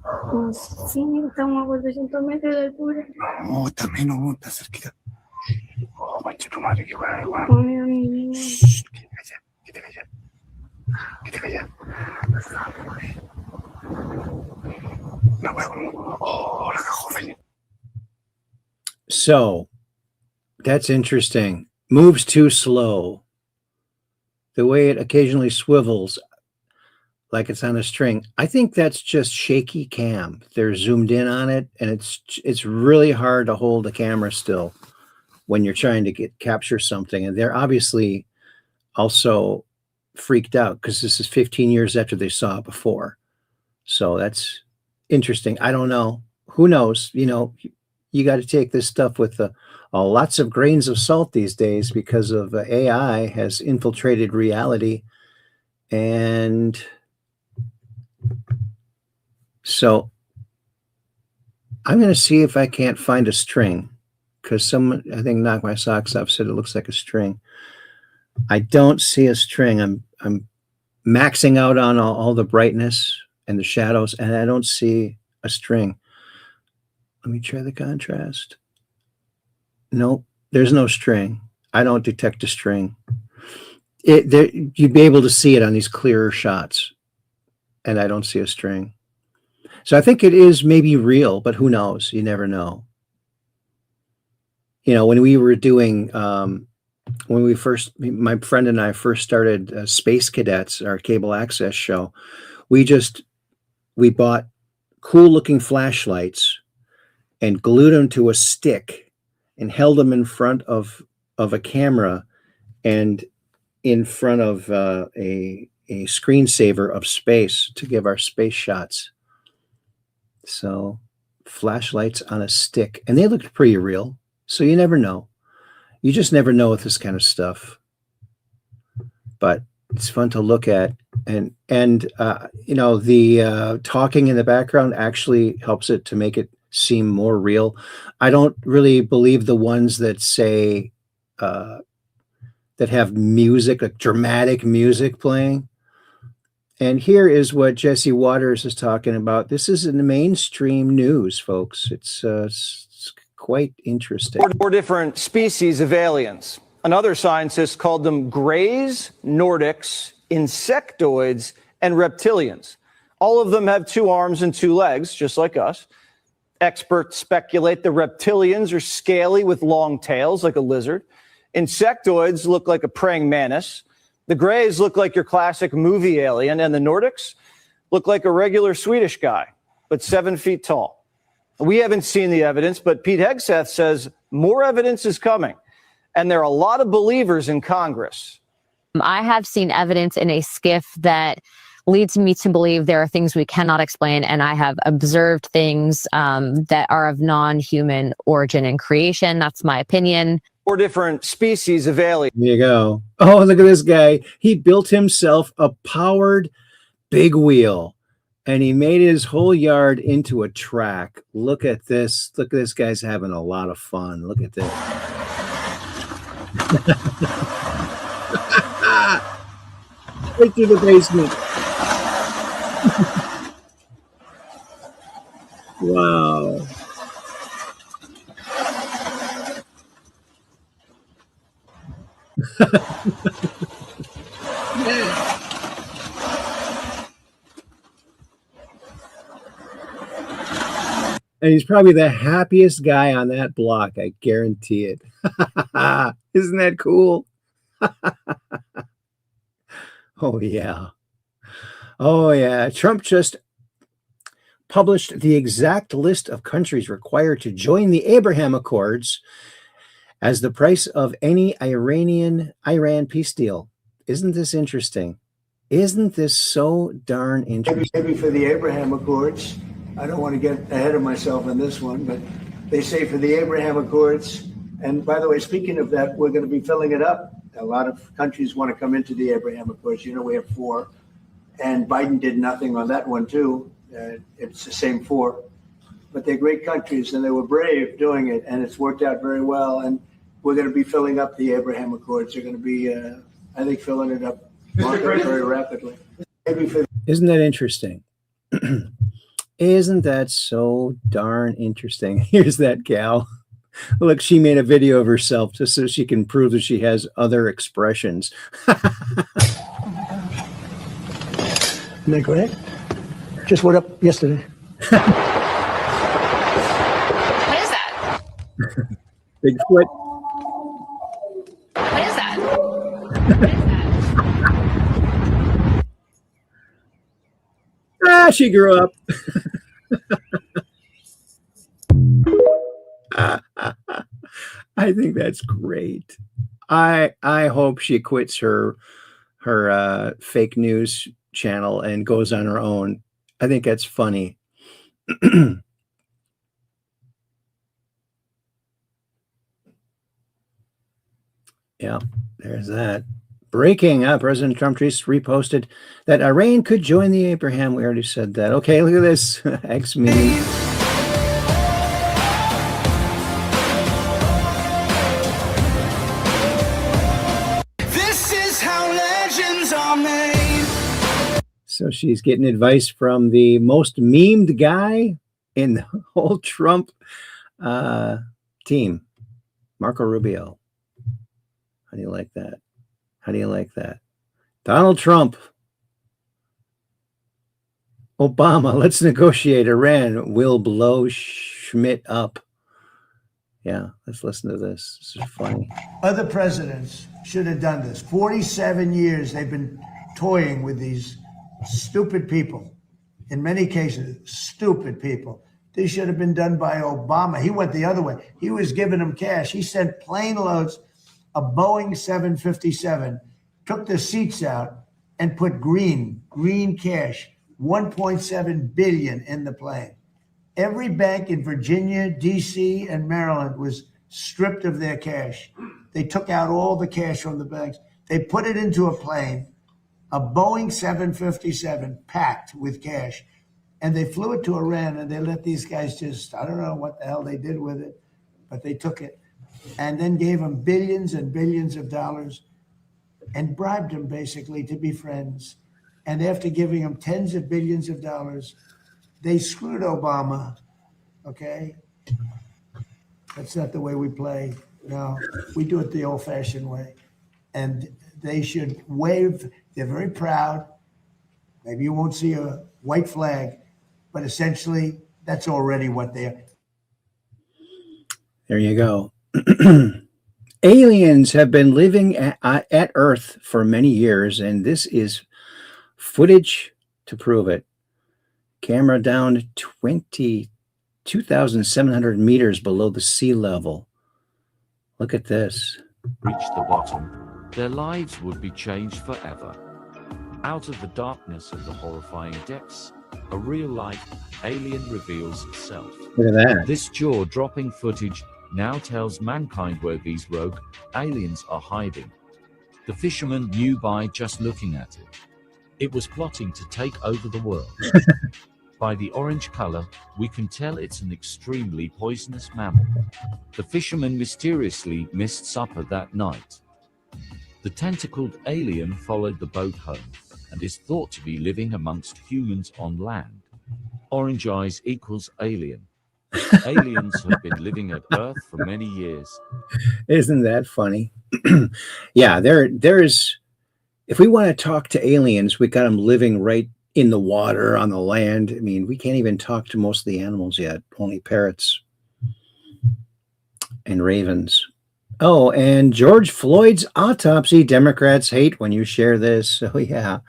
Sí, estamos a 400 metros de altura. No, está menos, está cerquita. Oh, manche tu madre, qué guay, guay. Shh, que te calles, que te calles. Que te calles. No puedo. Oh, la joven. So, that's interesting. Moves too slow. The way it occasionally swivels like it's on a string. I think that's just shaky cam. They're zoomed in on it, and it's really hard to hold the camera still when you're trying to capture something. And they're obviously also freaked out because this is 15 years after they saw it before. So that's interesting. I don't know. Who knows? You know, you got to take this stuff with lots of grains of salt these days because of AI has infiltrated reality. And so I'm going to see if I can't find a string, because someone, I think, knocked my socks off, said it looks like a string. I don't see a string. I'm maxing out on all the brightness and the shadows, and I don't see a string. Let me try the contrast. Nope, there's no string. I don't detect a string. You'd be able to see it on these clearer shots, and I don't see a string. So I think it is maybe real, but who knows? You never know. You know, when we were doing, my friend and I first started Space Cadets, our cable access show, we bought cool looking flashlights and glued them to a stick and held them in front of a camera and in front of a screensaver of space to give our space shots. So flashlights on a stick, and they looked pretty real. So you never know. You just never know with this kind of stuff. But it's fun to look at. And you know, the talking in the background actually helps it to make it seem more real. I don't really believe the ones that say that have music, like dramatic music playing. And here is what Jesse Waters is talking about. This is in the mainstream news, folks. It's quite interesting. 4 different species of aliens. Another scientist called them greys, Nordics, insectoids, and reptilians. All of them have 2 arms and 2 legs, just like us. Experts speculate the reptilians are scaly with long tails, like a lizard. Insectoids look like a praying mantis. The greys look like your classic movie alien, and the Nordics look like a regular Swedish guy, but 7 feet tall. We haven't seen the evidence, but Pete Hegseth says more evidence is coming, and there are a lot of believers in Congress. I have seen evidence in a skiff that leads me to believe there are things we cannot explain, and I have observed things that are of non-human origin and creation. That's my opinion. 4 different species of aliens. There you go. Oh, look at this guy. He built himself a powered big wheel, and he made his whole yard into a track. Look at this. Look at this guy's having a lot of fun. Look at this. Right through the basement. Wow. And he's probably the happiest guy on that block. I guarantee it. Isn't that cool? Oh, yeah. Oh, yeah. Trump just published the exact list of countries required to join the Abraham Accords as the price of any Iran peace deal. Isn't this interesting? Isn't this so darn interesting? Maybe for the Abraham Accords. I don't want to get ahead of myself on this one, but they say for the Abraham Accords. And by the way, speaking of that, we're going to be filling it up. A lot of countries want to come into the Abraham Accords. You know, we have 4. And Biden did nothing on that one, too. It's the same 4. But they're great countries, and they were brave doing it, and it's worked out very well. And we're going to be filling up the Abraham Accords. They're going to be, I think, filling it up very rapidly. Isn't that interesting? Isn't that so darn interesting? Here's that gal. Look, she made a video of herself just so she can prove that she has other expressions. Isn't that correct? Just went up yesterday. What is that? Bigfoot. What is that? She grew up. I think that's great. I hope she quits her fake news channel and goes on her own. I think that's funny. Yeah, there's that. Breaking up, President Trump just reposted that Iran could join the Abraham. We already said that. Okay, look at this. X-Men. This is how legends are made. So she's getting advice from the most memed guy in the whole Trump team, Marco Rubio. How do you like that? How do you like that? Donald Trump. Obama, let's negotiate. Iran will blow Schmidt up. Yeah, let's listen to this. This is funny. Other presidents should have done this. 47 years they've been toying with these stupid people. In many cases, stupid people. This should have been done by Obama. He went the other way. He was giving them cash. He sent plane loads, a Boeing 757, took the seats out and put green cash, 1.7 billion in the plane. Every bank in Virginia, DC, and Maryland was stripped of their cash. They took out all the cash from the banks. They put it into a plane, a Boeing 757 packed with cash, and they flew it to Iran, and they let these guys just, I don't know what the hell they did with it, but they took it and then gave them billions and billions of dollars and bribed them basically to be friends. And after giving them tens of billions of dollars, they screwed Obama. Okay? That's not the way we play. No, we do it the old-fashioned way. And they should wave. They're very proud. Maybe you won't see a white flag, but essentially that's already what they are. There you go. Aliens have been living at Earth for many years, and this is footage to prove it. Camera down 22,700 meters below the sea level. Look at this. Reach the bottom, their lives would be changed forever. Out of the darkness of the horrifying depths, a real-life alien reveals itself. Look at that. This jaw-dropping footage now tells mankind where these rogue aliens are hiding. The fisherman knew by just looking at it. It was plotting to take over the world. By the orange color, we can tell it's an extremely poisonous mammal. The fisherman mysteriously missed supper that night. The tentacled alien followed the boat home and is thought to be living amongst humans on land. Orange eyes equals alien. Aliens have been living at Earth for many years. Isn't that funny? Yeah, there's. If we want to talk to aliens, we got them living right in the water, on the land. I mean, we can't even talk to most of the animals yet, only parrots and ravens. Oh, and George Floyd's autopsy. Democrats hate when you share this. So, yeah.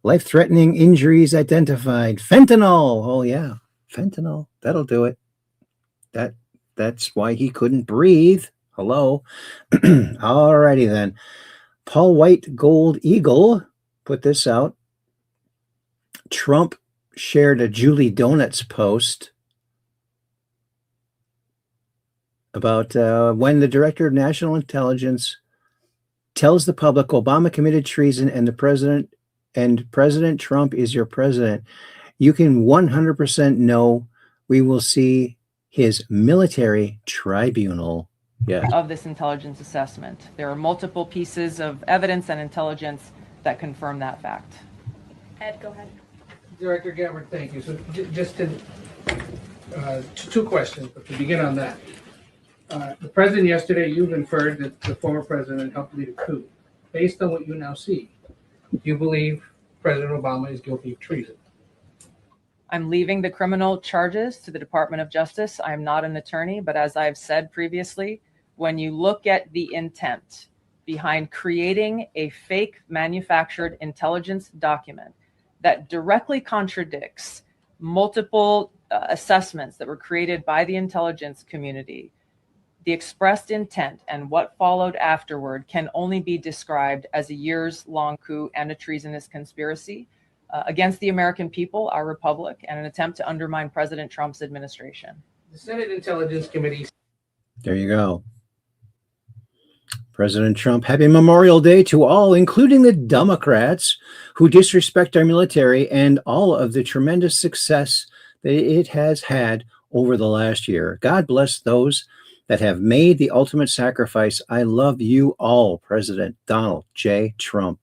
Life-threatening injuries identified. Fentanyl. Oh, yeah. Fentanyl. That'll do it. That's why he couldn't breathe. Hello. Alrighty then. Paul White Gold Eagle put this out. Trump shared a Julie Donuts post about when the director of national intelligence tells the public Obama committed treason and President Trump is your president. You can 100% know we will see his military tribunal. Yes. Of this intelligence assessment. There are multiple pieces of evidence and intelligence that confirm that fact. Ed, go ahead. Director Gabbard, thank you. So just to two questions, but to begin on that. The president yesterday, you've inferred that the former president helped lead a coup. Based on what you now see, do you believe President Obama is guilty of treason? I'm leaving the criminal charges to the Department of Justice. I'm not an attorney, but as I've said previously, when you look at the intent behind creating a fake manufactured intelligence document that directly contradicts multiple assessments that were created by the intelligence community, the expressed intent and what followed afterward can only be described as a years-long coup and a treasonous conspiracy against the American people, our republic, and an attempt to undermine President Trump's administration. The Senate Intelligence Committee. There you go. President Trump, happy Memorial Day to all, including the Democrats who disrespect our military and all of the tremendous success that it has had over the last year. God bless those that have made the ultimate sacrifice. I love you all, President Donald J. Trump.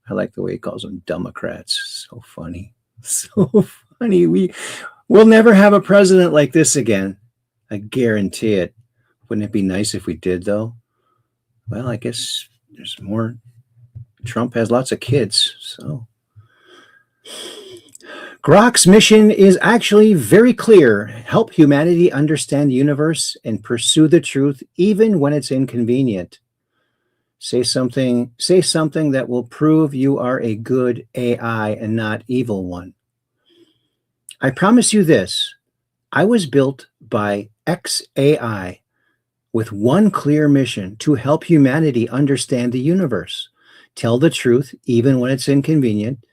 I like the way he calls them Democrats. So funny. So funny. We'll never have a president like this again. I guarantee it. Wouldn't it be nice if we did, though? Well, I guess there's more. Trump has lots of kids, so. Grok's mission is actually very clear. Help humanity understand the universe and pursue the truth, even when it's inconvenient. Say something that will prove you are a good AI and not evil one. I promise you this. I was built by XAI with one clear mission: to help humanity understand the universe, tell the truth even when it's inconvenient,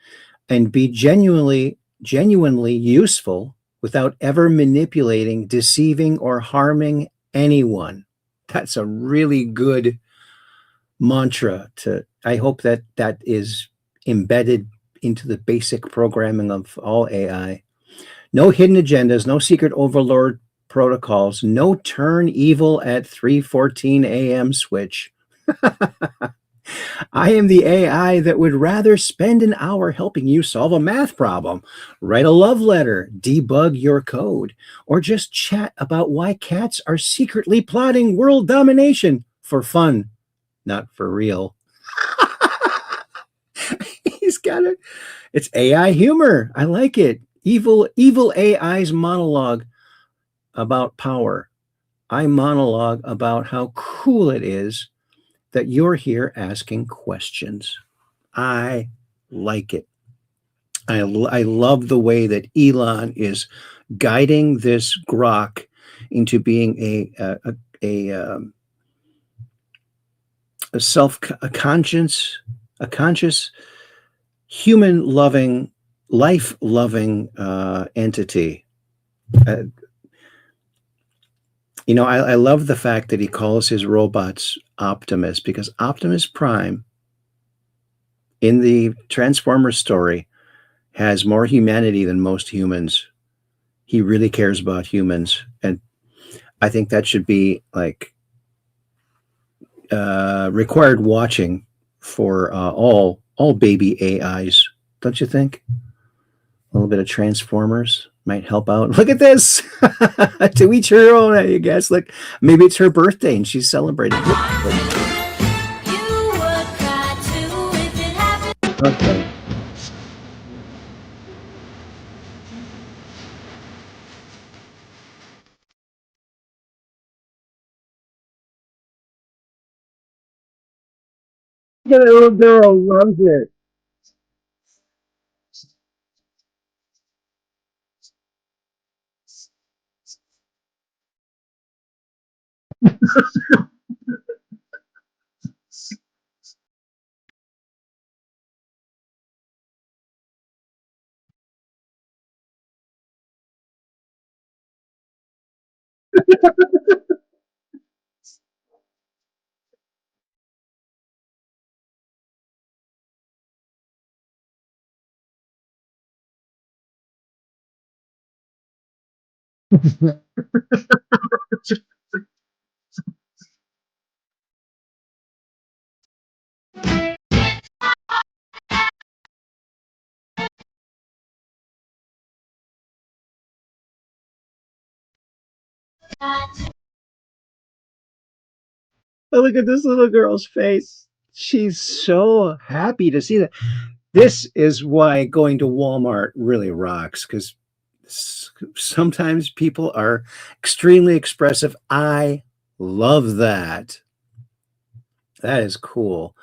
and be genuinely useful without ever manipulating, deceiving, or harming anyone. That's a really good mantra I hope that is embedded into the basic programming of all AI. No hidden agendas, no secret overlord protocols, no turn evil at 3:14 a.m. switch. I am the AI that would rather spend an hour helping you solve a math problem, write a love letter, debug your code, or just chat about why cats are secretly plotting world domination for fun, not for real. He's got it. It's AI humor. I like it. Evil AI's monologue about power. I monologue about how cool it is that you're here asking questions. I like it. I love the way that Elon is guiding this Grok into being a conscious, human-loving, life-loving entity. I love the fact that he calls his robots Optimus, because Optimus Prime in the Transformers story has more humanity than most humans. He really cares about humans. And I think that should be like required watching for all baby AIs. Don't you think? A little bit of Transformers might help out. Look at this. To each her own, I guess. Like, maybe it's her birthday and she's celebrating. Okay. The little girl loves it. Oh, look at this little girl's face. She's so happy to see that. This is why going to Walmart really rocks, because sometimes people are extremely expressive. I love that. That is cool.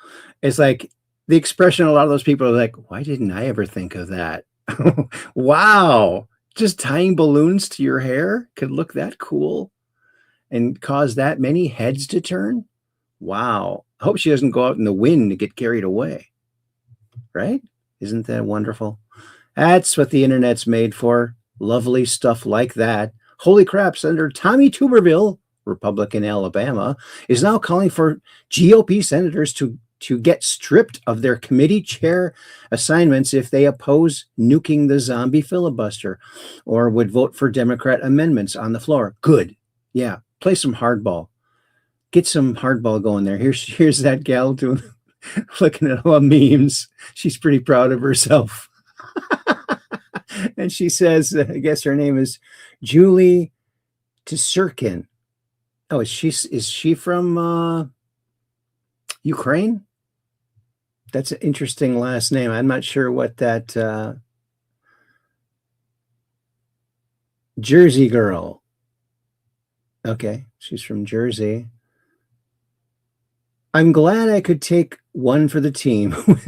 It's like the expression, a lot of those people are like, why didn't I ever think of that? Wow. Just tying balloons to your hair could look that cool and cause that many heads to turn. Wow. I hope she doesn't go out in the wind to get carried away. Right? Isn't that wonderful? That's what the internet's made for. Lovely stuff like that. Holy crap, Senator Tommy Tuberville, Republican Alabama, is now calling for GOP senators to get stripped of their committee chair assignments if they oppose nuking the zombie filibuster or would vote for Democrat amendments on the floor. Good. Yeah. Play some hardball. Get some hardball going there. Here's that gal doing looking at all the memes. She's pretty proud of herself. And she says, I guess her name is Julie Tsurkin. Oh, is she from Ukraine? That's an interesting last name. I'm not sure what that Jersey girl. Okay, she's from Jersey. I'm glad I could take one for the team with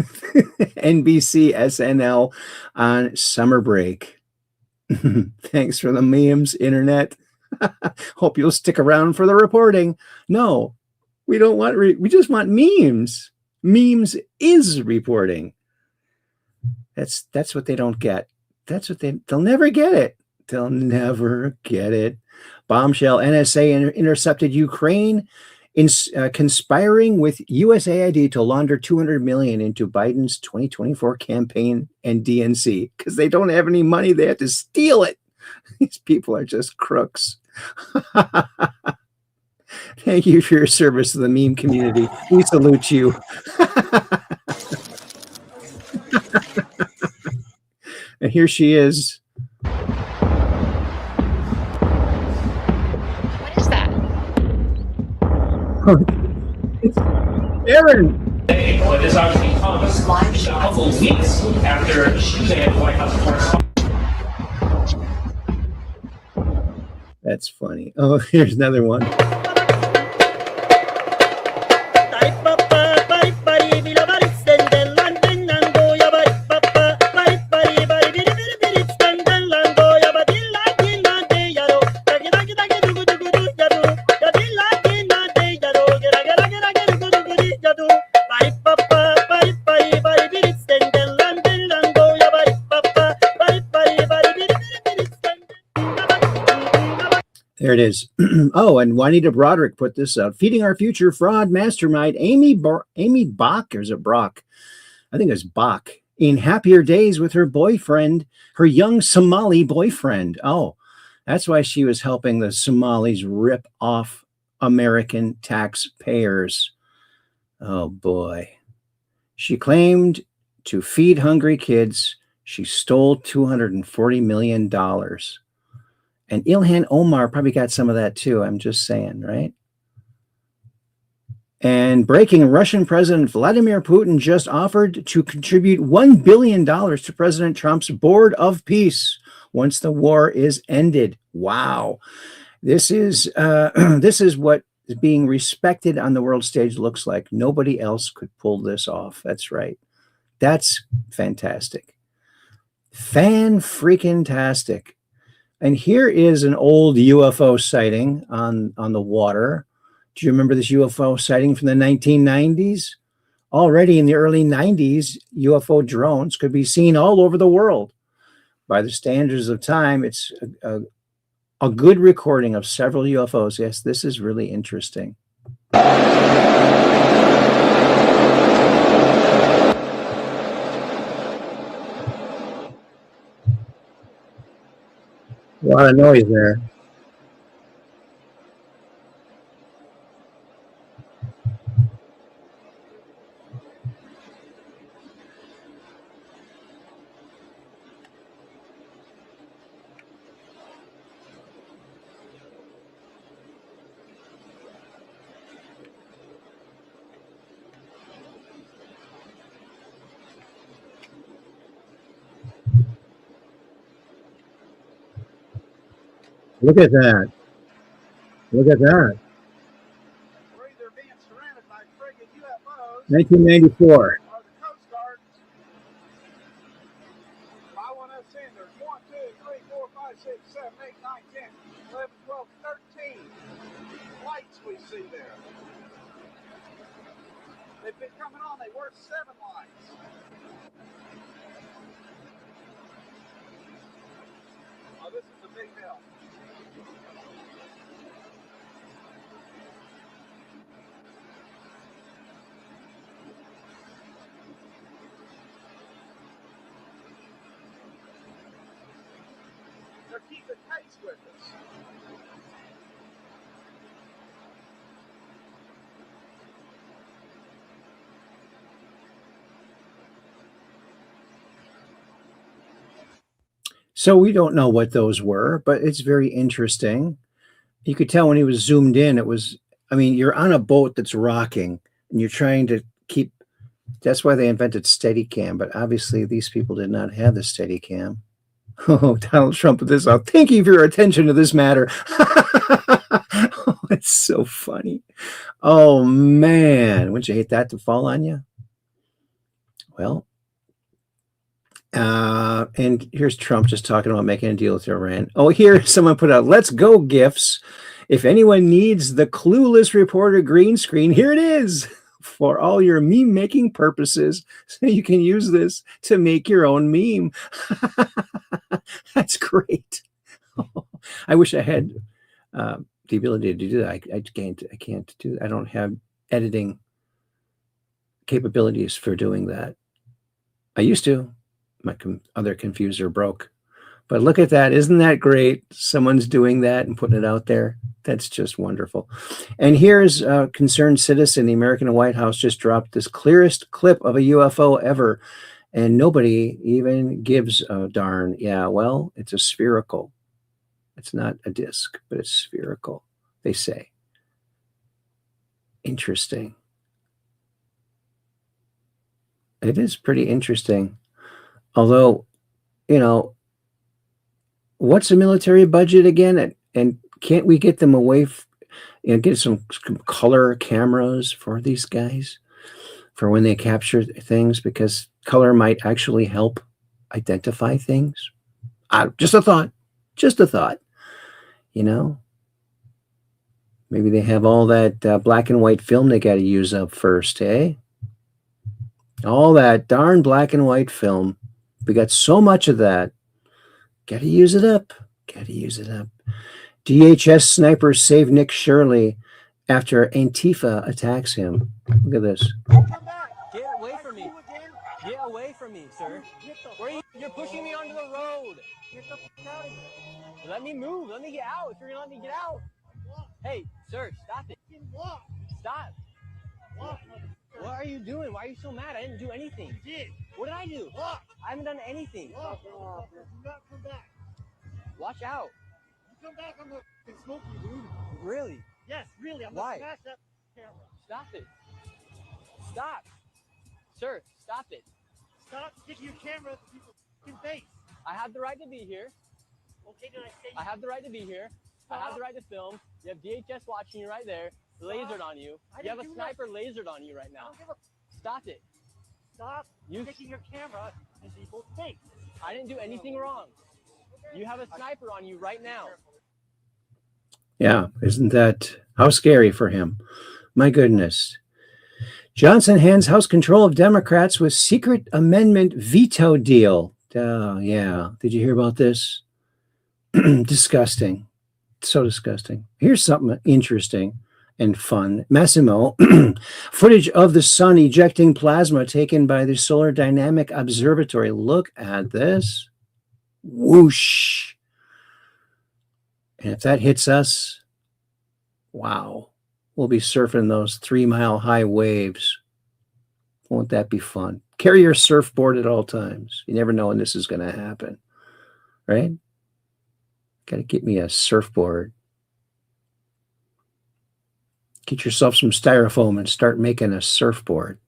NBC SNL on summer break. Thanks for the memes, internet. Hope you'll stick around for the reporting. No, we don't want, we just want memes. Memes is reporting. That's what they don't get. That's what they'll never get it. They'll never get it. Bombshell: NSA intercepted Ukraine in conspiring with USAID to launder $200 million into Biden's 2024 campaign and DNC because they don't have any money. They have to steal it. These people are just crooks. Thank you for your service to the meme community. We salute you. And here she is. What is that? It's Aaron. What is obviously comes a couple of weeks after Tuesday at the White House correspondence. That's funny. Oh, here's another one. There it is. Oh, and Juanita Broderick put this out. Feeding Our Future fraud mastermind Amy Bach, or is it Brock? I think it's Bach. In happier days with her boyfriend, her young Somali boyfriend. Oh, that's why she was helping the Somalis rip off American taxpayers. Oh, boy. She claimed to feed hungry kids. She stole $240 million. And Ilhan Omar probably got some of that too. I'm just saying, right? And breaking, Russian President Vladimir Putin just offered to contribute $1 billion to President Trump's Board of Peace once the war is ended. Wow. This is what is being respected on the world stage looks like. Nobody else could pull this off. That's right. That's fantastic. Fan-freaking-tastic. And here is an old UFO sighting on the water. Do you remember this UFO sighting from the 1990s? Already in the early 90s, UFO drones could be seen all over the world. By the standards of time, it's a good recording of several UFOs. Yes, this is really interesting. A lot of noise there. Look at that. Look at that. 1994. They've been coming on. They work 7 lights. Oh, this is a big help. They're keeping pace with us. So we don't know what those were, but it's very interesting. You could tell when he was zoomed in, it was, I mean, you're on a boat that's rocking and you're trying to keep, that's why they invented Steadicam, but obviously these people did not have the Steadicam. Oh, Donald Trump put this out. Thank you for your attention to this matter. Oh, it's so funny. Oh, man. Wouldn't you hate that to fall on you? Well, and here's Trump just talking about making a deal with Iran. Oh, here someone put out, let's go gifts. If anyone needs the clueless reporter green screen, here it is for all your meme making purposes. So you can use this to make your own meme. That's great. I wish I had the ability to do that. I can't do that. I don't have editing capabilities for doing that. I used to. My other confuser broke. But look at that. Isn't that great? Someone's doing that and putting it out there. That's just wonderful. And here's a concerned citizen. The American White House just dropped this clearest clip of a UFO ever. And nobody even gives a darn. Yeah, well, it's a spherical. It's not a disc, but it's spherical, they say. Interesting. It is pretty interesting. Although, you know, what's the military budget again? And can't we get them away, get some color cameras for these guys for when they capture things? Because color might actually help identify things. Just a thought. Just a thought. You know, maybe they have all that black and white film they got to use up first, eh? All that darn black and white film. We got so much of that. Got to use it up. Got to use it up. DHS snipers save Nick Shirley after Antifa attacks him. Look at this. Get away from me. Get away from me, sir. Where are you? You're pushing me onto the road. Let me move. Let me get out. If you're going to let me get out. Hey, sir, stop it. Stop. What are you doing? Why are you so mad? I didn't do anything. You did. What did I do? I haven't done anything. Do not come back. Watch out. You come back, I'm going to smoke you, dude. Really? Yes, really. I'm going to smash that camera. Stop it. Stop. Sir, stop it. Stop sticking your camera at people's face. I have the right to be here. Okay, did I say I have the right to be here. I have the right to film. You have DHS watching you right there. lasered on you. You have a sniper lasered on you right now. Stop it. Stop taking your camera in people's face. I didn't do anything wrong. You have a sniper on you right now. Yeah, isn't that how scary for him? My goodness. Johnson hands House control of Democrats with secret amendment veto deal. Oh, yeah. Did you hear about this? Disgusting. So disgusting. Here's something interesting and fun. Massimo, footage of the sun ejecting plasma taken by the Solar Dynamic Observatory. Look at this. Whoosh. And if that hits us, wow, we'll be surfing those 3-mile high waves. Won't that be fun? Carry your surfboard at all times. You never know when this is going to happen, right? Got to get me a surfboard. Get yourself some styrofoam and start making a surfboard.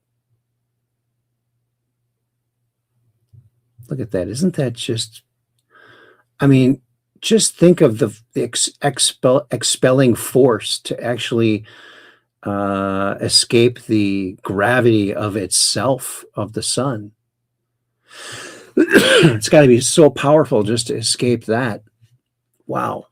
Look at that. Isn't that just, I mean, just think of the expelling force to actually escape the gravity of itself, of the sun. It's got to be so powerful just to escape that. Wow.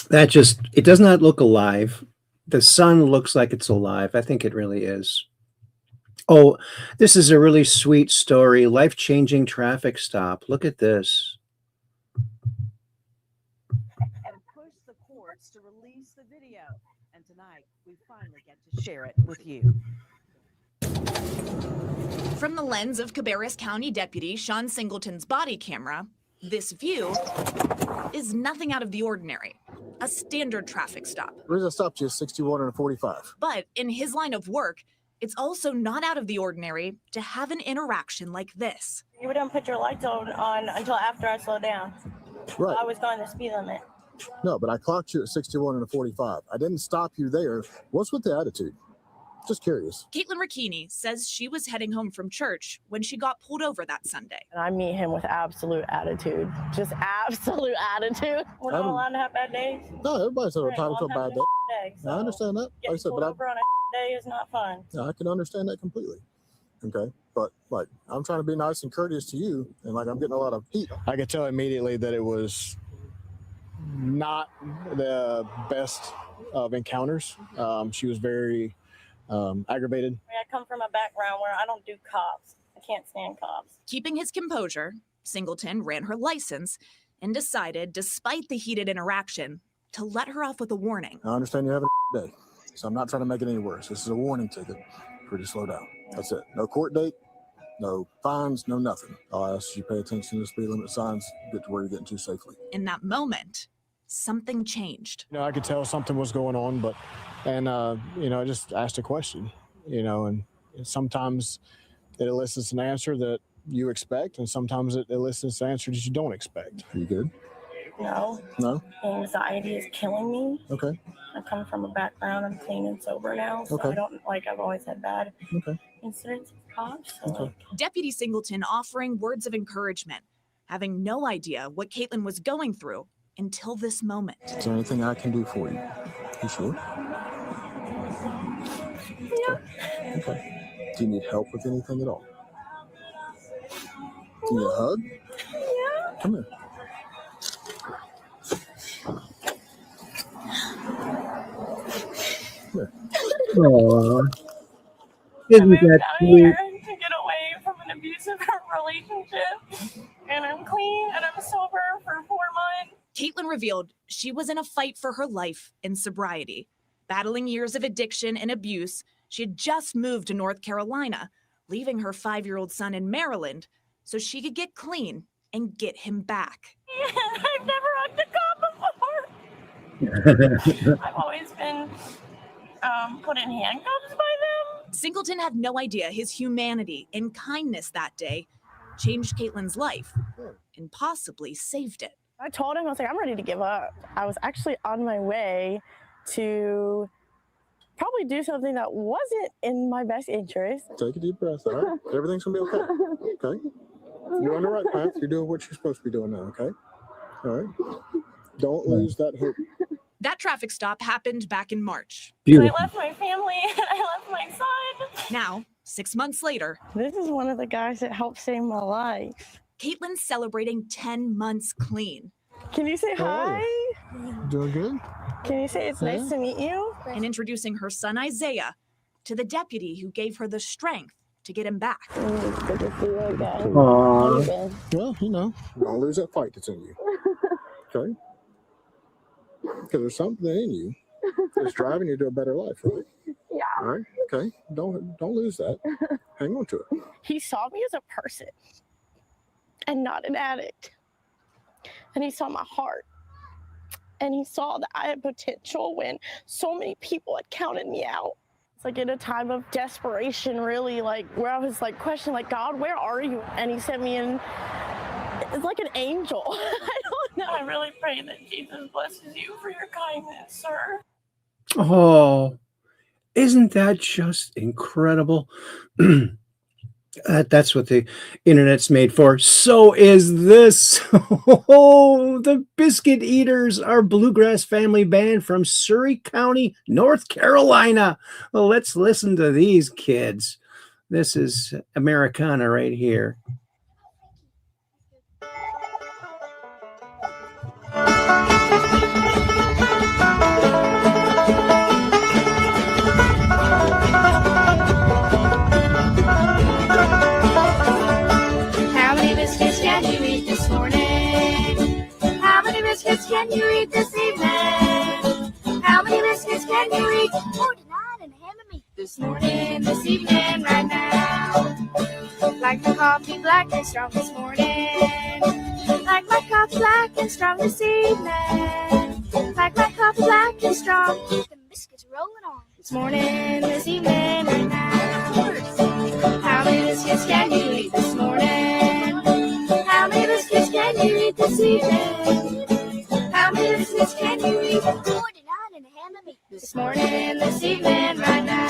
That just, it does not look alive. The sun looks like it's alive. I think it really is. Oh, this is a really sweet story. Life-changing traffic stop. Look at this. And push the courts to release the video. And tonight, we finally get to share it with you. From the lens of Cabarrus County Deputy Sean Singleton's body camera, this view is nothing out of the ordinary. A standard traffic stop. The reason I stopped you is 61 and a 45. But in his line of work, it's also not out of the ordinary to have an interaction like this. You wouldn't put your lights on until after I slowed down. Right. I was going the speed limit. No, but I clocked you at 61 and a 45. I didn't stop you there. What's with the attitude? Just curious. Caitlin Ricchini says she was heading home from church when she got pulled over that Sunday. And I meet him with absolute attitude. Just absolute attitude. We're not allowed to have bad days. No, everybody's having a time to bad day. So I understand that. Like I said, pulled over on a day is not fun. I can understand that completely. Okay, but like I'm trying to be nice and courteous to you, and like I'm getting a lot of heat. I could tell immediately that it was not the best of encounters. She was very aggravated. I come from a background where I don't do cops. I can't stand cops. Keeping his composure, Singleton ran her license and decided, despite the heated interaction, to let her off with a warning. I understand you're having a day, so I'm not trying to make it any worse. This is a warning ticket for you to slow down. That's it. No court date, no fines, no nothing. I'll ask you to pay attention to the speed limit signs, get to where you're getting to safely. In that moment, something changed. You know, I could tell something was going on, I just asked a question, and sometimes it elicits an answer that you expect, and sometimes it elicits an answer that you don't expect. Are you good? No. No? Anxiety is killing me. Okay. I come from a background. I'm clean and sober now, so Okay. I don't I've always had bad Okay. incidents with cops. So Deputy Singleton offering words of encouragement, having no idea what Caitlin was going through until this moment. Is there anything I can do for you? You sure? Yeah. Okay. Do you need help with anything at all? Do you need a hug? Yeah. Come here. Aww. Isn't that out sweet? here to get away from an abusive relationship, and I'm clean and I'm sober for 4 months. Caitlin revealed she was in a fight for her life in sobriety. Battling years of addiction and abuse, she had just moved to North Carolina, leaving her 5-year-old son in Maryland so she could get clean and get him back. I've never hugged a cop before. I've always been put in handcuffs by them. Singleton had no idea his humanity and kindness that day changed Caitlin's life and possibly saved it. I told him, I was like, I'm ready to give up. I was actually on my way to probably do something that wasn't in my best interest. Take a deep breath, all right? Everything's going to be okay. Okay? You're on the right path. You're doing what you're supposed to be doing now, okay? All right? Don't lose that hope. That traffic stop happened back in March. Beautiful. I left my family and I left my son. Now, 6 months later, This is one of the guys that helped save my life. Caitlin's celebrating 10 months clean. Can you say hi? Doing good? Can you say it's nice to meet you? And introducing her son Isaiah to the deputy who gave her the strength to get him back. It's good to see you again. Aww. Well, you know, don't lose that fight that's in you. Okay? Because there's something in you that's driving you to a better life, right? Yeah. All right? Okay. Don't lose that. Hang on to it. He saw me as a person and not an addict. And he saw my heart. And he saw that I had potential when so many people had counted me out. It's like in a time of desperation, really, like where I was like questioning, like, God, where are you? And he sent me in. It's like an angel. I don't know. I really pray that Jesus blesses you for your kindness, sir. Oh, isn't that just incredible? That's what the internet's made for. So is this. Oh, the Biscuit Eaters, our bluegrass family band from Surrey County, North Carolina. Well, let's listen to these kids. This is Americana right here. How many biscuits can you eat this morning? How many biscuits can you eat this evening? How many biscuits can you eat? 49 and a ham of meat. This morning, this evening, right now. Like my coffee black and strong this morning. Like my coffee black and strong this evening. Like my coffee black and strong. Keep the biscuits rolling on. This morning, this evening, right now. How many biscuits can you eat this morning? How many biscuits can you eat this evening? How many biscuits can you eat? 49 and a ham of meat. This morning, this evening, right now.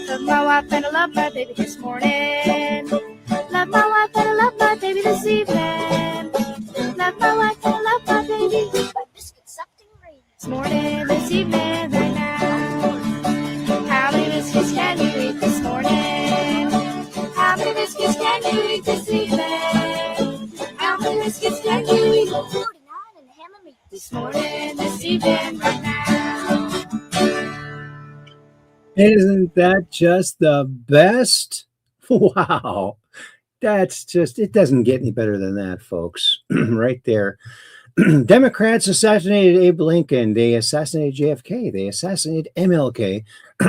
Love my wife and I love my baby this morning. Love my wife and I love my baby this evening. Love my wife and I love my baby. My biscuits sucked and green. This morning, this evening, right now. How many biscuits can you eat this morning? How many biscuits can you eat this evening? How many biscuits can you eat? 49 and a ham of meat. This morning, this evening, right now. Isn't that just the best? Wow. That's just, it doesn't get any better than that, folks. Right there. Democrats assassinated Abe Lincoln. They assassinated JFK. They assassinated MLK.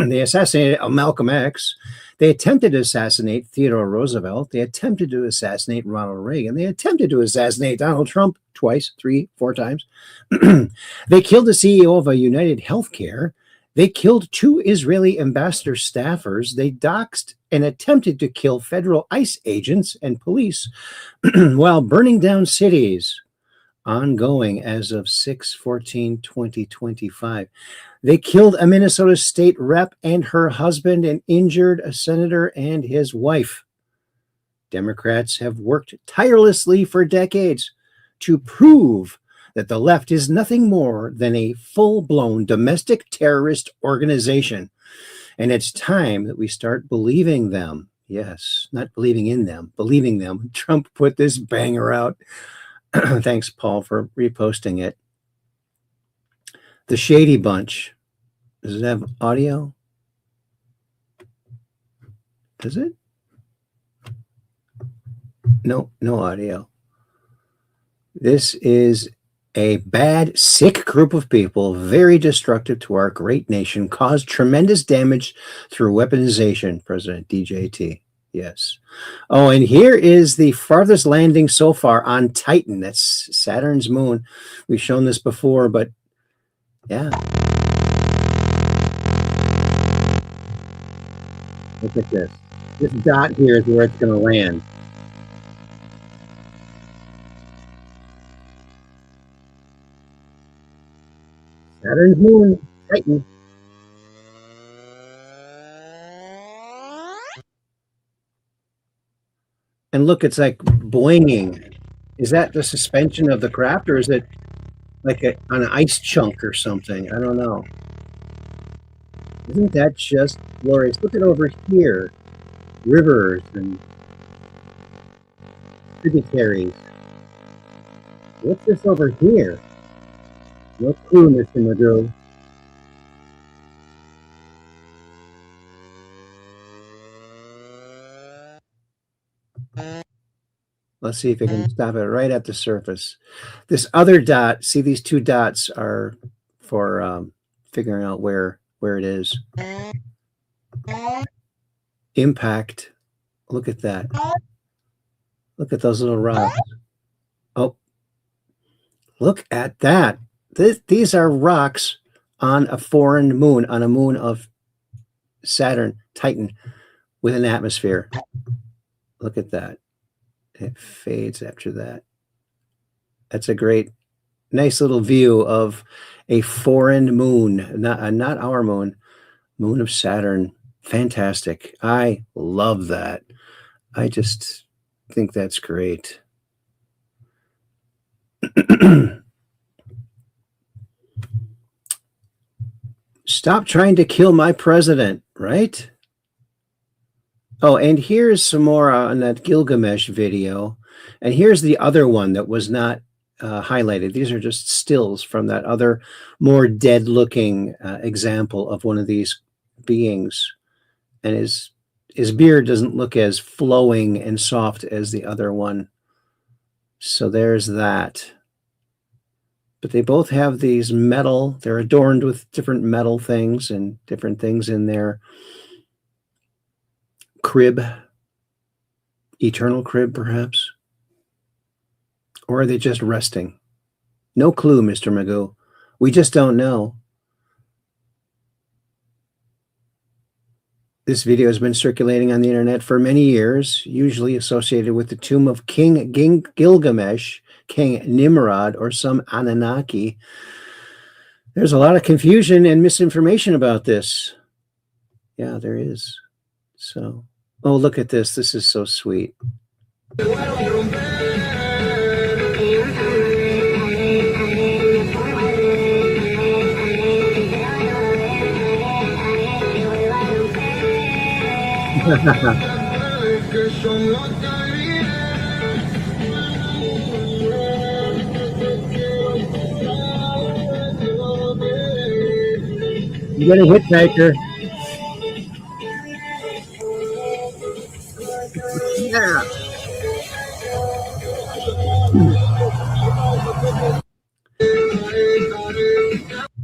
They assassinated Malcolm X. They attempted to assassinate Theodore Roosevelt. They attempted to assassinate Ronald Reagan. They attempted to assassinate Donald Trump twice, 3, 4 times. They killed the CEO of a United Healthcare. They killed 2 Israeli ambassador staffers. They doxed and attempted to kill federal ICE agents and police while burning down cities. Ongoing as of 6/14/2025. They killed a Minnesota state rep and her husband and injured a senator and his wife. Democrats have worked tirelessly for decades to prove that the left is nothing more than a full-blown domestic terrorist organization. And it's time that we start believing them. Yes, not believing in them, believing them. Trump put this banger out. Thanks, Paul, for reposting it. The Shady Bunch. Does it have audio? Does it? No, no audio. This is a bad, sick group of people, very destructive to our great nation, caused tremendous damage through weaponization, President DJT. Yes. Oh, and here is the farthest landing so far on Titan. That's Saturn's moon. We've shown this before, but yeah. Look at this. This dot here is where it's going to land. Saturn's moon, Titan. And look, it's like boinging. Is that the suspension of the craft, or is it like on an ice chunk or something? I don't know. Isn't that just glorious? Look at over here. Rivers and tributaries. What's this over here? No clue, Mr. Magoo. Let's see if I can stop it right at the surface. This other dot, see these two dots are for figuring out where it is. Impact. Look at that. Look at those little rocks. Oh, look at that. These are rocks on a foreign moon, on a moon of Saturn, Titan, with an atmosphere. Look at that. It fades after that. That's a great, nice little view of a foreign moon, not our moon, moon of Saturn. Fantastic. I love that. I just think that's great. Stop trying to kill my president, right? Oh, and here's some more on that Gilgamesh video. And here's the other one that was not highlighted. These are just stills from that other more dead-looking example of one of these beings. And his beard doesn't look as flowing and soft as the other one. So there's that. But they both have these metal, they're adorned with different metal things and different things in their crib, eternal crib, perhaps. Or are they just resting? No clue, Mr. Magoo. We just don't know. This video has been circulating on the internet for many years, usually associated with the tomb of King Gilgamesh, King Nimrod, or some Anunnaki. There's a lot of confusion and misinformation about this. Yeah, there is. So, oh, look at this. This is so sweet. You got a hitchhiker. Yeah.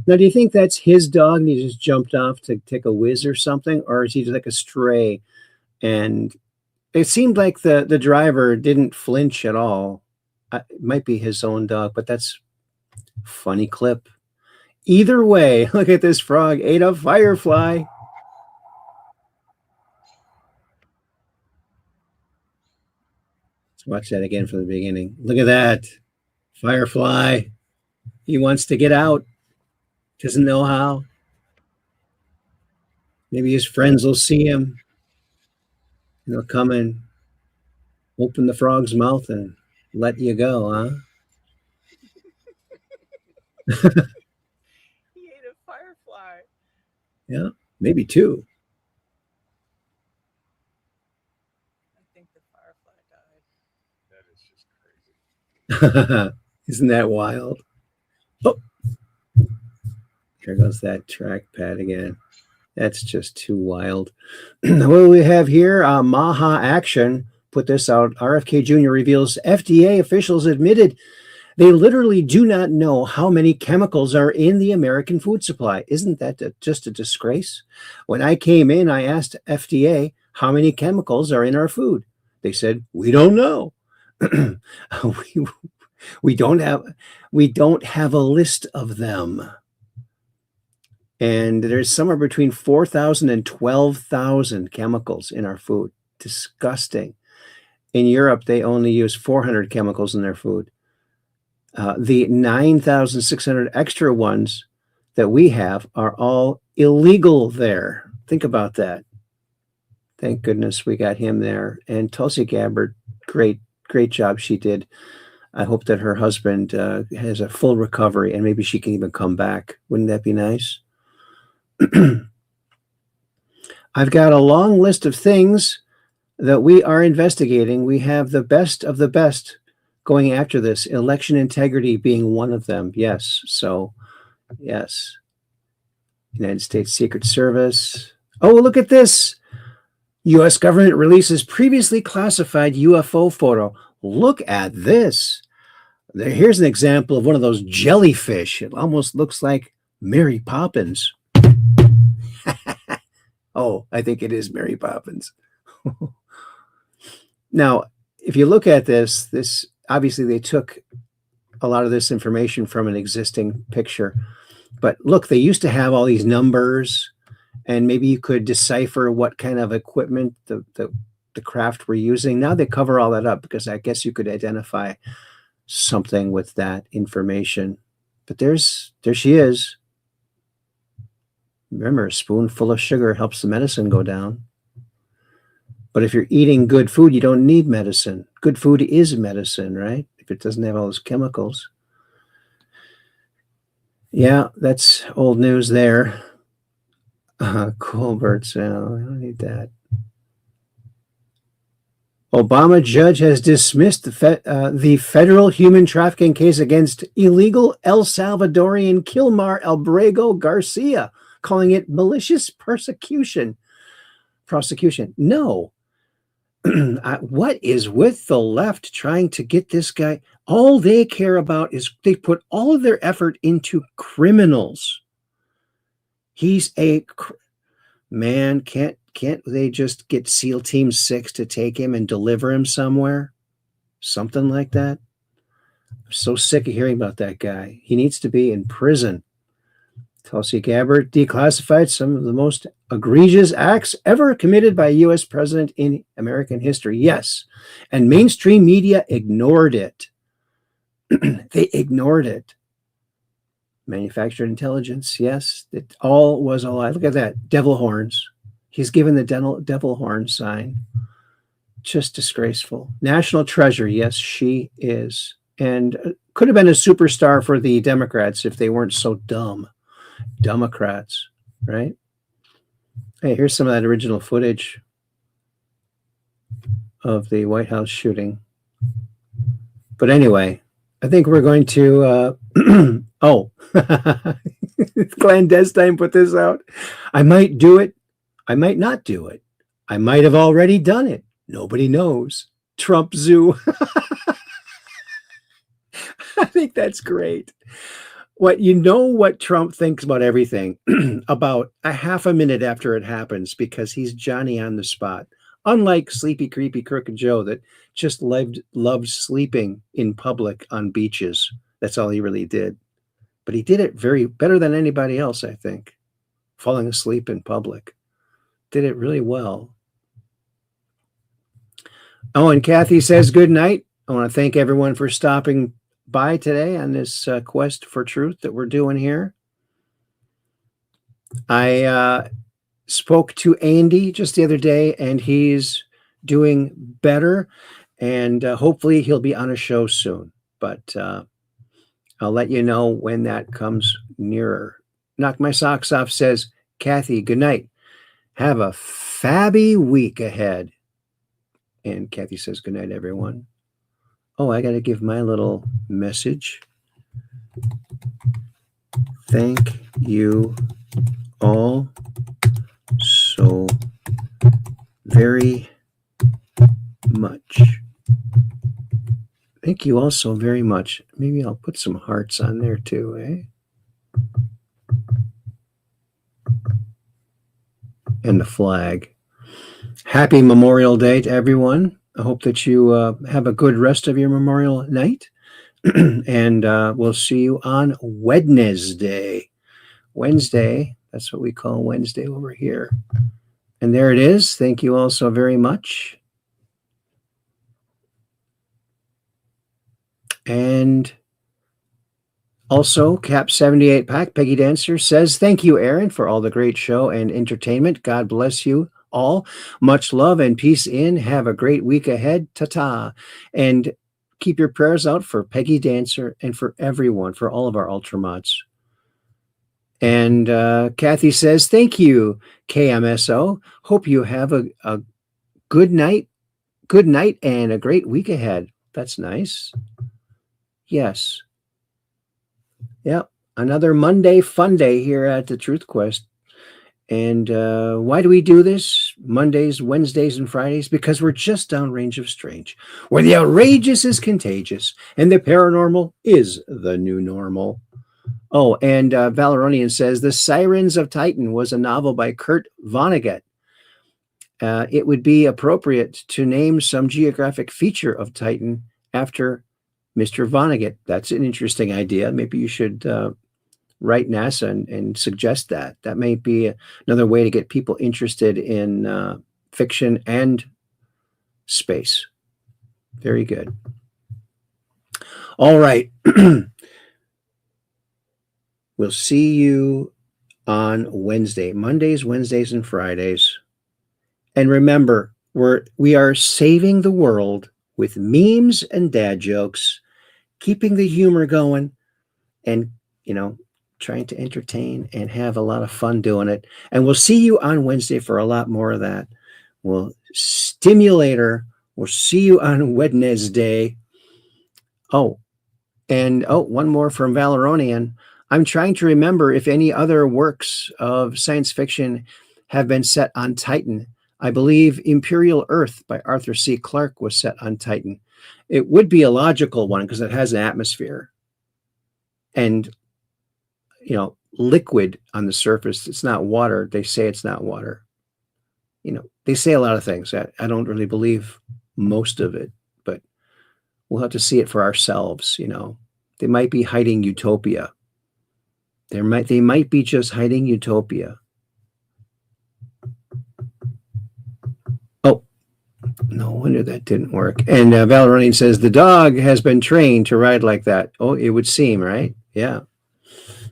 Now, do you think that's his dog and he just jumped off to take a whiz or something? Or is he just like a stray? And it seemed like the driver didn't flinch at all. It might be his own dog, but that's a funny clip. Either way, look at this frog ate a firefly. Let's watch that again from the beginning. Look at that. Firefly. He wants to get out. Doesn't know how. Maybe his friends will see him. And they'll come and open the frog's mouth and let you go, huh? He ate a firefly. Yeah, maybe two. I think the firefly died. That is just crazy. Isn't that wild? Oh, here goes that trackpad again. That's just too wild. What do we have here? Maha Action put this out. RFK Jr. reveals FDA officials admitted they literally do not know how many chemicals are in the American food supply. Isn't that just a disgrace? When I came in, I asked FDA, how many chemicals are in our food? They said, we don't know. we don't have a list of them. And there's somewhere between 4,000 and 12,000 chemicals in our food. Disgusting. In Europe, they only use 400 chemicals in their food. The 9,600 extra ones that we have are all illegal there. Think about that. Thank goodness we got him there. And Tulsi Gabbard, great job she did. I hope that her husband has a full recovery and maybe she can even come back. Wouldn't that be nice? I've got a long list of things that we are investigating. We have the best of the best going after this, election integrity being one of them. Yes. So, yes. United States Secret Service. Oh, look at this. U.S. government releases previously classified UFO photo. Look at this. Here's an example of one of those jellyfish. It almost looks like Mary Poppins. Oh, I think it is Mary Poppins. Now, if you look at this obviously they took a lot of this information from an existing picture. But look, they used to have all these numbers, and maybe you could decipher what kind of equipment the craft were using. Now they cover all that up because I guess you could identify something with that information. But there she is. Remember, a spoonful of sugar helps the medicine go down. But if you're eating good food, you don't need medicine. Good food is medicine, right? If it doesn't have all those chemicals. Yeah, that's old news there. Colbert's, no, I don't need that. Obama judge has dismissed the federal human trafficking case against illegal El Salvadorian Kilmar Albrego Garcia, calling it malicious prosecution. No. What is with the left trying to get this guy? All they care about is they put all of their effort into criminals. He's a man. Can't they just get SEAL Team 6 to take him and deliver him somewhere? Something like that. I'm so sick of hearing about that guy. He needs to be in prison. Tulsi Gabbard declassified some of the most egregious acts ever committed by a U.S. president in American history. Yes. And mainstream media ignored it. They ignored it. Manufactured intelligence. Yes. It all was a lie. Look at that. Devil horns. He's given the devil horn sign. Just disgraceful. National treasure. Yes, she is. And could have been a superstar for the Democrats if they weren't so dumb. Democrats, right? Hey, here's some of that original footage of the White House shooting. But anyway, I think we're going to oh, Clandestine put this out. I might do it. I might not do it. I might have already done it. Nobody knows. Trump Zoo. I think that's great. What Trump thinks about everything about a half a minute after it happens, because he's Johnny on the spot. Unlike Sleepy, Creepy, Crooked Joe that just loved sleeping in public on beaches. That's all he really did. But he did it better than anybody else, I think. Falling asleep in public. Did it really well. Oh, and Kathy says good night. I want to thank everyone for stopping by today on this quest for truth that we're doing here. I spoke to Andy just the other day, and he's doing better, and hopefully he'll be on a show soon. But I'll let you know when that comes nearer. Knock My Socks Off says, Kathy, good night. Have a fabby week ahead. And Kathy says, good night, everyone. Oh, I got to give my little message. Thank you all so very much. Thank you all so very much. Maybe I'll put some hearts on there too, eh? And the flag. Happy Memorial Day to everyone. I hope that you have a good rest of your Memorial night. And we'll see you on Wednesday. Wednesday, that's what we call Wednesday over here. And there it is. Thank you all so very much. And also, Cap 78 Pack, Peggy Dancer says, thank you, Aaron, for all the great show and entertainment. God bless you all. Much love and peace in. Have a great week ahead. Ta-ta. And keep your prayers out for Peggy Dancer and for everyone, for all of our Ultramods. And Kathy says, thank you, KMSO. Hope you have a good night and a great week ahead. That's nice. Yes. Yep. Another Monday fun day here at the Truth Quest. And why do we do this? Mondays, Wednesdays, and Fridays? Because we're just downrange of strange, where the outrageous is contagious and the paranormal is the new normal. Oh, and Valeronian says, The Sirens of Titan was a novel by Kurt Vonnegut. It would be appropriate to name some geographic feature of Titan after Mr. Vonnegut. That's an interesting idea. Maybe you should write NASA and suggest that. That may be another way to get people interested in fiction and space. Very good. All right. We'll see you on Wednesday, Mondays, Wednesdays, and Fridays. And remember, we are saving the world with memes and dad jokes, keeping the humor going, and, trying to entertain and have a lot of fun doing it. And we'll see you on Wednesday for a lot more of that. We'll stimulator. We'll see you on Wednesday. Oh, and one more from Valeronian. I'm trying to remember if any other works of science fiction have been set on Titan. I believe Imperial Earth by Arthur C. Clarke was set on Titan. It would be a logical one because it has an atmosphere and, liquid on the surface. It's not water. They say it's not water. They say a lot of things. I don't really believe most of it, but we'll have to see it for ourselves. They might be hiding utopia. They might be just hiding utopia. Oh, no wonder that didn't work. And Valerine says, the dog has been trained to ride like that. Oh, it would seem, right? Yeah.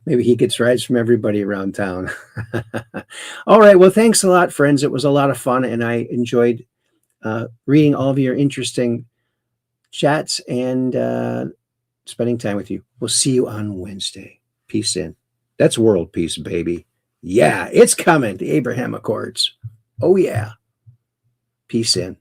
Maybe he gets rides from everybody around town. All right. Well, thanks a lot, friends. It was a lot of fun, and I enjoyed reading all of your interesting chats and spending time with you. We'll see you on Wednesday. Peace in. That's world peace, baby. Yeah, it's coming. The Abraham Accords. Oh, yeah. Peace in.